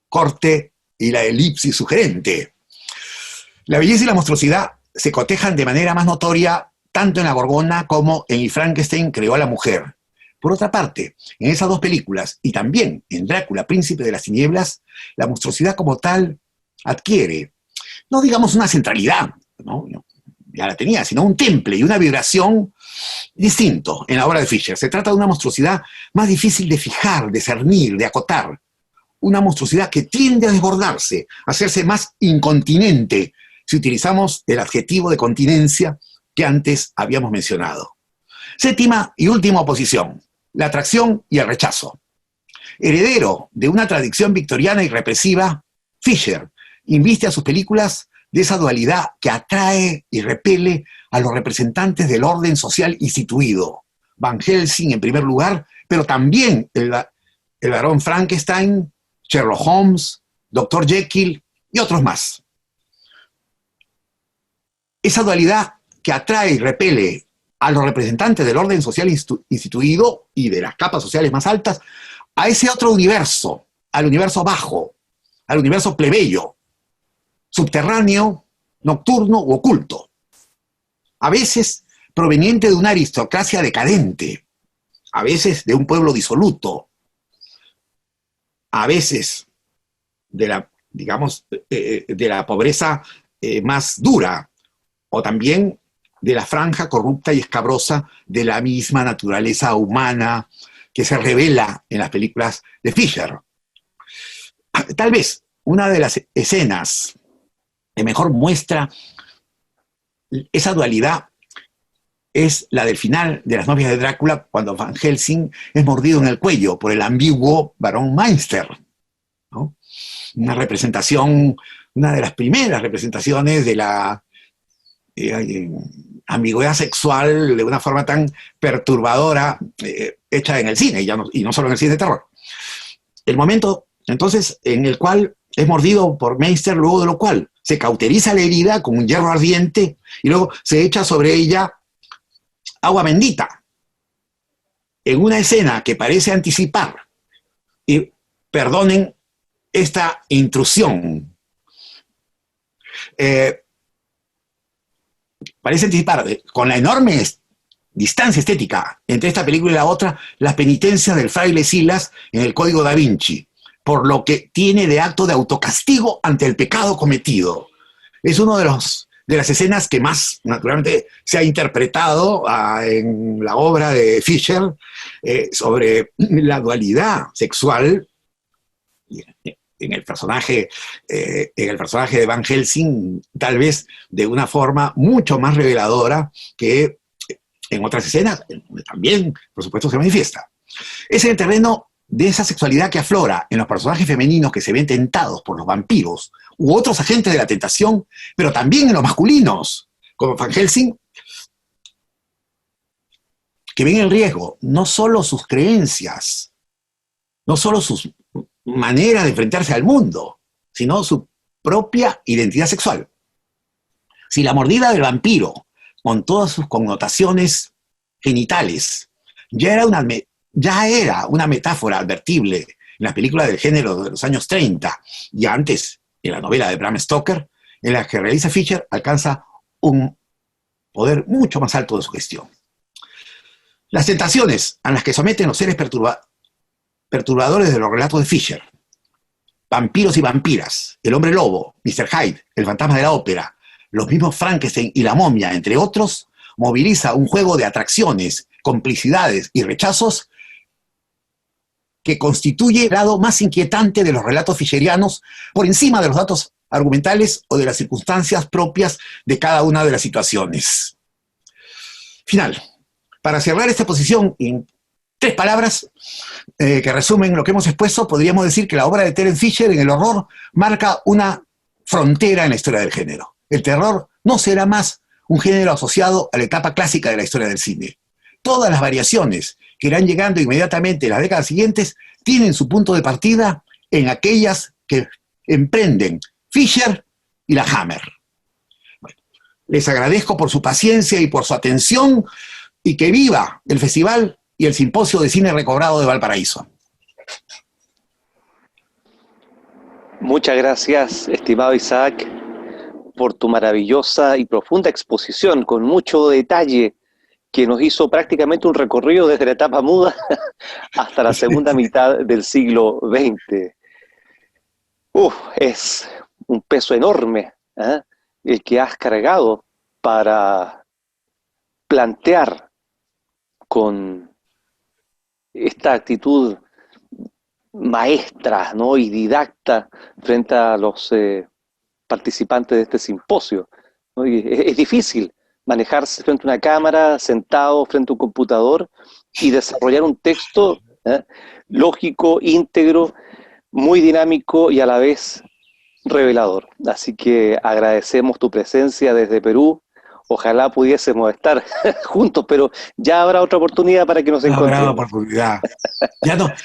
corte y la elipsis sugerente. La belleza y la monstruosidad se cotejan de manera más notoria tanto en La Gorgona como en Y Frankenstein creó a la mujer. Por otra parte, en esas dos películas, y también en Drácula, Príncipe de las Tinieblas, la monstruosidad como tal adquiere, no digamos una centralidad, ¿no? Ya la tenía, sino un temple y una vibración distinto en la obra de Fisher. Se trata de una monstruosidad más difícil de fijar, de cernir, de acotar. Una monstruosidad que tiende a desbordarse, a hacerse más incontinente, si utilizamos el adjetivo de continencia que antes habíamos mencionado. Séptima y última posición, la atracción y el rechazo. Heredero de una tradición victoriana y represiva, Fisher inviste a sus películas de esa dualidad que atrae y repele a los representantes del orden social instituido. Van Helsing en primer lugar, pero también el barón Frankenstein, Sherlock Holmes, Dr. Jekyll y otros más. Esa dualidad que atrae y repele a los representantes del orden social instituido y de las capas sociales más altas, a ese otro universo, al universo bajo, al universo plebeyo, subterráneo, nocturno u oculto. A veces proveniente de una aristocracia decadente, a veces de un pueblo disoluto, a veces de la, digamos, de la pobreza más dura, o también de la franja corrupta y escabrosa de la misma naturaleza humana que se revela en las películas de Fisher. Tal vez una de las escenas que mejor muestra esa dualidad es la del final de Las novias de Drácula, cuando Van Helsing es mordido en el cuello por el ambiguo barón Meinster, ¿no? Una representación, una de las primeras representaciones de la ambigüedad sexual de una forma tan perturbadora hecha en el cine, y no solo en el cine de terror. El momento, entonces, en el cual es mordido por Meinster, luego de lo cual se cauteriza la herida con un hierro ardiente y luego se echa sobre ella agua bendita, en una escena que parece anticipar, y perdonen esta intrusión, parece anticipar, con la enorme distancia estética entre esta película y la otra, las penitencias del fraile Silas en el Código da Vinci, por lo que tiene de acto de autocastigo ante el pecado cometido. Es uno de las escenas que más, naturalmente, se ha interpretado en la obra de Fisher sobre la dualidad sexual en el personaje de Van Helsing, tal vez de una forma mucho más reveladora que en otras escenas, donde también, por supuesto, se manifiesta. Es en el terreno de esa sexualidad que aflora en los personajes femeninos que se ven tentados por los vampiros u otros agentes de la tentación, pero también en los masculinos, como Van Helsing, que ven en riesgo no solo sus creencias, no solo sus maneras de enfrentarse al mundo, sino su propia identidad sexual. Si la mordida del vampiro, con todas sus connotaciones genitales, ya era una metáfora advertible en las películas del género de los años 30 y antes en la novela de Bram Stoker, en la que realiza Fisher alcanza un poder mucho más alto de sugestión. Las tentaciones a las que someten los seres perturbadores de los relatos de Fisher, vampiros y vampiras, el hombre lobo, Mr. Hyde, el fantasma de la ópera, los mismos Frankenstein y la momia, entre otros, moviliza un juego de atracciones, complicidades y rechazos que constituye el lado más inquietante de los relatos fischerianos por encima de los datos argumentales o de las circunstancias propias de cada una de las situaciones. Final. Para cerrar esta posición en 3 palabras que resumen lo que hemos expuesto, podríamos decir que la obra de Terence Fisher en el horror marca una frontera en la historia del género. El terror no será más un género asociado a la etapa clásica de la historia del cine. Todas las variaciones que irán llegando inmediatamente en las décadas siguientes tienen su punto de partida en aquellas que emprenden Fisher y la Hammer. Bueno, les agradezco por su paciencia y por su atención y que viva el festival y el simposio de cine recobrado de Valparaíso. Muchas gracias, estimado Isaac, por tu maravillosa y profunda exposición, con mucho detalle, que nos hizo prácticamente un recorrido desde la etapa muda hasta la segunda mitad del siglo XX. Es un peso enorme, el que has cargado para plantear con esta actitud maestra, ¿no?, y didacta frente a los participantes de este simposio, ¿no? Y es difícil manejarse frente a una cámara, sentado frente a un computador y desarrollar un texto lógico, íntegro, muy dinámico y a la vez revelador. Así que agradecemos tu presencia desde Perú. Ojalá pudiésemos estar juntos, pero ya habrá otra oportunidad para que nos encontremos. Habrá oportunidad.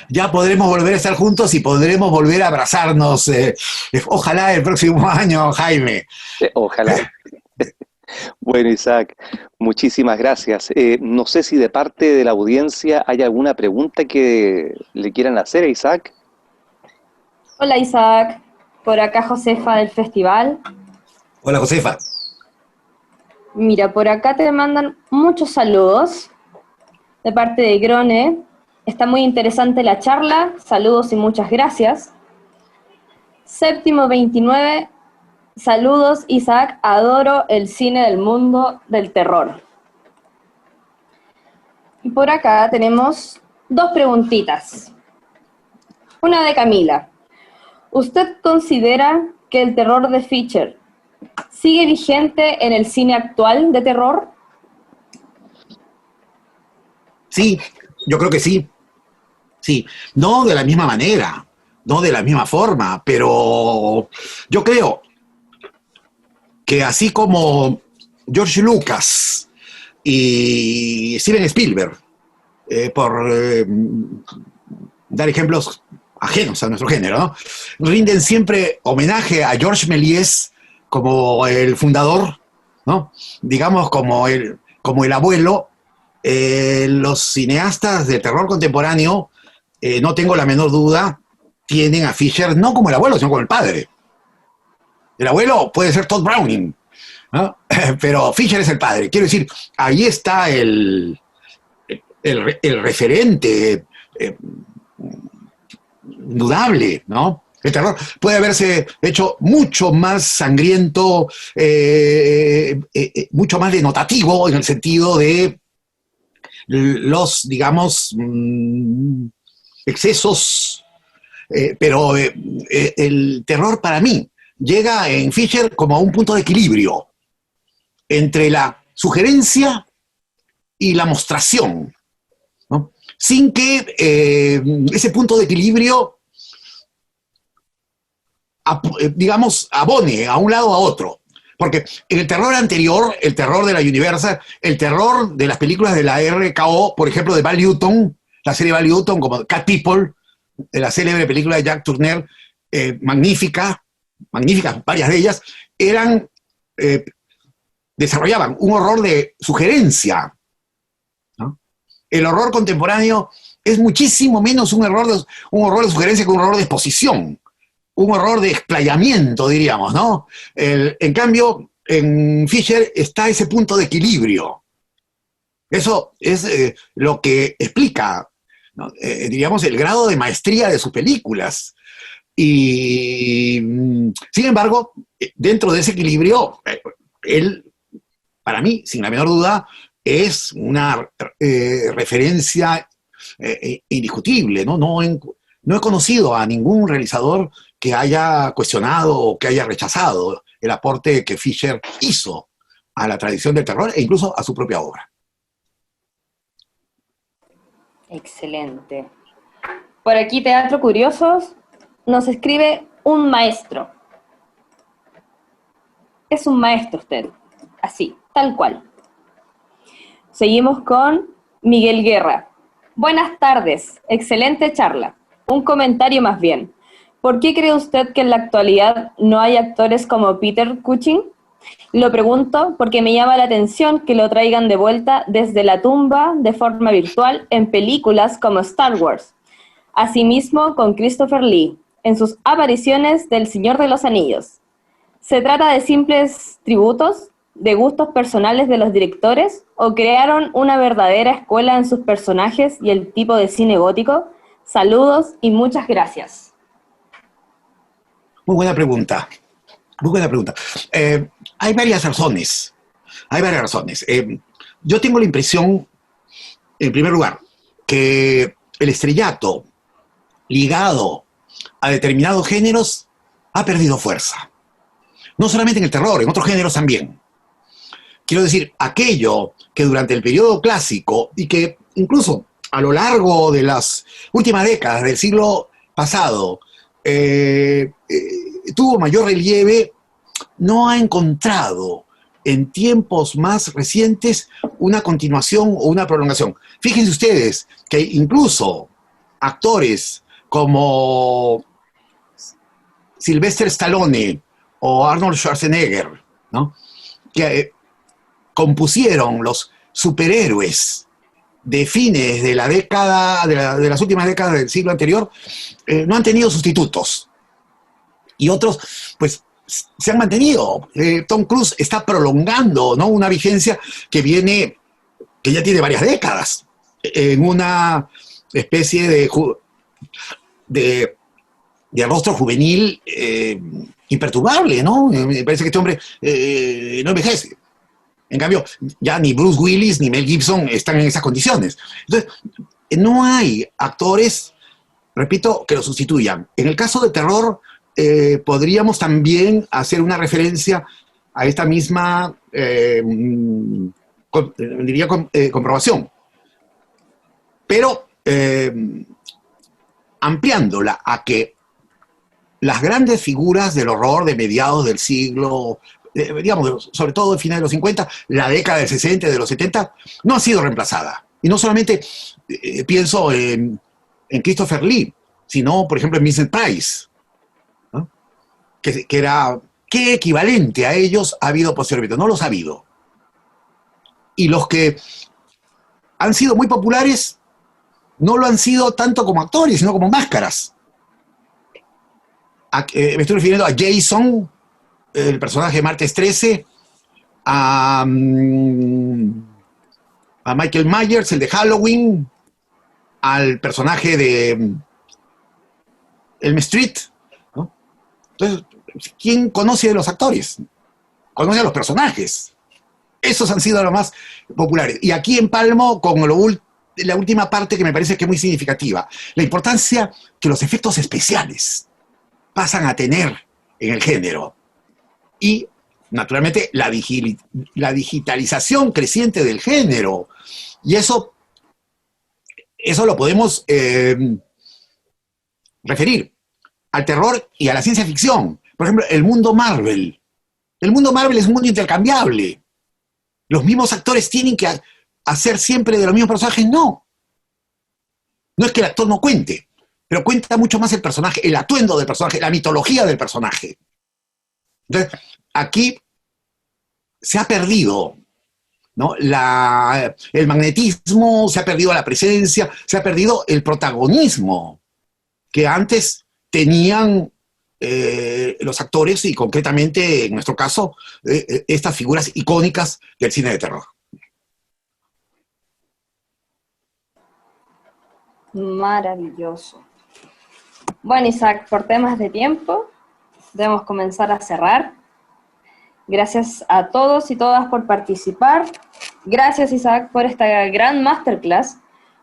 Ya podremos volver a estar juntos y podremos volver a abrazarnos. Ojalá el próximo año, Jaime. Ojalá. Bueno, Isaac, muchísimas gracias. No sé si de parte de la audiencia hay alguna pregunta que le quieran hacer a Isaac. Hola, Isaac. Por acá Josefa del festival. Hola, Josefa. Mira, por acá te mandan muchos saludos de parte de Grone. Está muy interesante la charla. Saludos y muchas gracias. Séptimo 29. Saludos, Isaac. Adoro el cine del mundo del terror. Y por acá tenemos 2 preguntitas. Una de Camila. ¿Usted considera que el terror de Fisher sigue vigente en el cine actual de terror? Sí, yo creo que sí. Sí, no de la misma manera, no de la misma forma, pero yo creo que así como George Lucas y Steven Spielberg, por dar ejemplos ajenos a nuestro género, ¿no?, rinden siempre homenaje a Georges Méliès como el fundador, ¿no?, digamos como el abuelo. Los cineastas de terror contemporáneo, no tengo la menor duda, tienen a Fisher no como el abuelo, sino como el padre. El abuelo puede ser Todd Browning, ¿no? Pero Fisher es el padre. Quiero decir, ahí está el referente indudable, ¿no? El terror puede haberse hecho mucho más sangriento, mucho más denotativo en el sentido de los, digamos, excesos, pero el terror para mí llega en Fisher como a un punto de equilibrio entre la sugerencia y la mostración, ¿no? sin que ese punto de equilibrio, digamos, abone a un lado o a otro. Porque en el terror anterior, el terror de la Universal, el terror de las películas de la RKO, por ejemplo, de Val Newton, la serie Val Newton, como Cat People, de la célebre película de Jack Turner, magníficas, varias de ellas, desarrollaban un horror de sugerencia, ¿no? El horror contemporáneo es muchísimo menos un horror de sugerencia que un horror de exposición, un horror de explayamiento, diríamos, ¿no? En cambio, en Fisher está ese punto de equilibrio. Eso es lo que explica, ¿no? Diríamos, el grado de maestría de sus películas. Y, sin embargo, dentro de ese equilibrio, él, para mí, sin la menor duda, es una referencia indiscutible, ¿no? No he conocido a ningún realizador que haya cuestionado o que haya rechazado el aporte que Fisher hizo a la tradición del terror e incluso a su propia obra. Excelente. Por aquí, Teatro Curiosos, nos escribe un maestro. Es un maestro usted, así, tal cual. Seguimos con Miguel Guerra. Buenas tardes, excelente charla. Un comentario más bien. ¿Por qué cree usted que en la actualidad no hay actores como Peter Cushing? Lo pregunto porque me llama la atención que lo traigan de vuelta desde la tumba de forma virtual en películas como Star Wars. Asimismo con Christopher Lee, en sus apariciones del Señor de los Anillos. ¿Se trata de simples tributos, de gustos personales de los directores, o crearon una verdadera escuela en sus personajes y el tipo de cine gótico? Saludos y muchas gracias. Muy buena pregunta. Muy buena pregunta. Hay varias razones. Yo tengo la impresión, en primer lugar, que el estrellato ligado a determinados géneros ha perdido fuerza. No solamente en el terror, en otros géneros también. Quiero decir, aquello que durante el periodo clásico y que incluso a lo largo de las últimas décadas del siglo pasado tuvo mayor relieve, no ha encontrado en tiempos más recientes una continuación o una prolongación. Fíjense ustedes que incluso actores como Sylvester Stallone o Arnold Schwarzenegger, ¿no?, que compusieron los superhéroes de fines de la década, de las últimas décadas del siglo anterior, no han tenido sustitutos. Y otros, pues, se han mantenido. Tom Cruise está prolongando, ¿no?, una vigencia que ya tiene varias décadas, en una especie de rostro juvenil imperturbable, ¿no? Me parece que este hombre no envejece. En cambio, ya ni Bruce Willis ni Mel Gibson están en esas condiciones. Entonces, no hay actores, repito, que lo sustituyan. En el caso de terror, podríamos también hacer una referencia a esta misma, comprobación. Pero ampliándola a que las grandes figuras del horror de mediados del siglo, digamos, sobre todo el final de los 50, la década del 60, de los 70, no ha sido reemplazada. Y no solamente pienso en Christopher Lee, sino, por ejemplo, en Vincent Price, ¿no?, que era, ¿qué equivalente a ellos ha habido posteriormente? No los ha habido. Y los que han sido muy populares no lo han sido tanto como actores, sino como máscaras. Me estoy refiriendo a Jason, el personaje de Martes 13, a Michael Myers, el de Halloween, al personaje de Elm Street, ¿no? Entonces, ¿quién conoce de los actores? Conoce a los personajes. Esos han sido los más populares. Y aquí empalmo con la última parte que me parece que es muy significativa. La importancia que los efectos especiales pasan a tener en el género. Y, naturalmente, la digitalización creciente del género. Y eso eso lo podemos referir al terror y a la ciencia ficción. Por ejemplo, el mundo Marvel. El mundo Marvel es un mundo intercambiable. Los mismos actores tienen que hacer siempre de los mismos personajes. No. No es que el actor no cuente, pero cuenta mucho más el personaje, el atuendo del personaje, la mitología del personaje. Entonces, aquí se ha perdido, ¿no? El magnetismo, se ha perdido la presencia, se ha perdido el protagonismo que antes tenían los actores y concretamente, en nuestro caso, estas figuras icónicas del cine de terror. Maravilloso. Bueno, Isaac, por temas de tiempo, debemos comenzar a cerrar. Gracias a todos y todas por participar. Gracias, Isaac, por esta gran masterclass,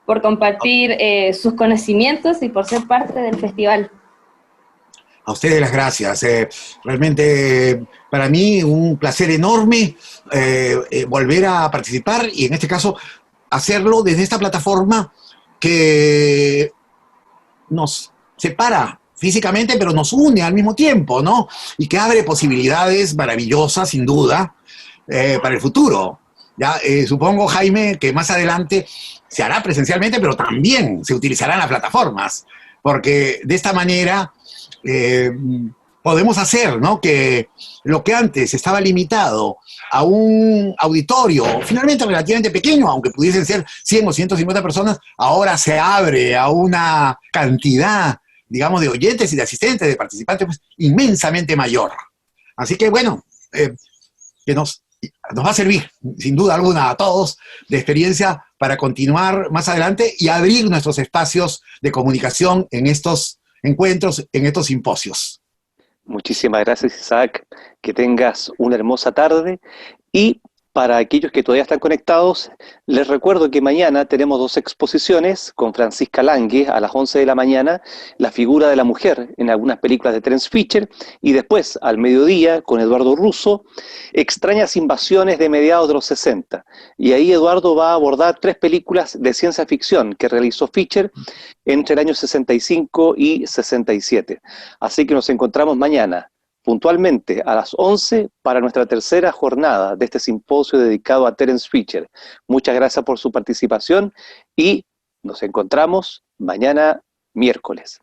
por compartir sus conocimientos y por ser parte del festival. A ustedes las gracias. Realmente para mí un placer enorme volver a participar y en este caso hacerlo desde esta plataforma que nos separa físicamente, pero nos une al mismo tiempo, ¿no? Y que abre posibilidades maravillosas, sin duda, para el futuro. Ya, supongo, Jaime, que más adelante se hará presencialmente, pero también se utilizarán las plataformas, porque de esta manera podemos hacer, ¿no?, que lo que antes estaba limitado a un auditorio finalmente relativamente pequeño, aunque pudiesen ser 100 o 150 personas, ahora se abre a una cantidad, digamos, de oyentes y de asistentes, de participantes, pues, inmensamente mayor. Así que, bueno, que nos va a servir, sin duda alguna, a todos, de experiencia para continuar más adelante y abrir nuestros espacios de comunicación en estos encuentros, en estos simposios. Muchísimas gracias, Isaac. Que tengas una hermosa tarde. Y para aquellos que todavía están conectados, les recuerdo que mañana tenemos 2 exposiciones con Francisca Lange a las 11 de la mañana, la figura de la mujer en algunas películas de Terence Fisher, y después al mediodía con Eduardo Russo, extrañas invasiones de mediados de los 60. Y ahí Eduardo va a abordar 3 películas de ciencia ficción que realizó Fisher entre el año 65 y 67. Así que nos encontramos mañana puntualmente a las 11 para nuestra tercera jornada de este simposio dedicado a Terence Fisher. Muchas gracias por su participación y nos encontramos mañana miércoles.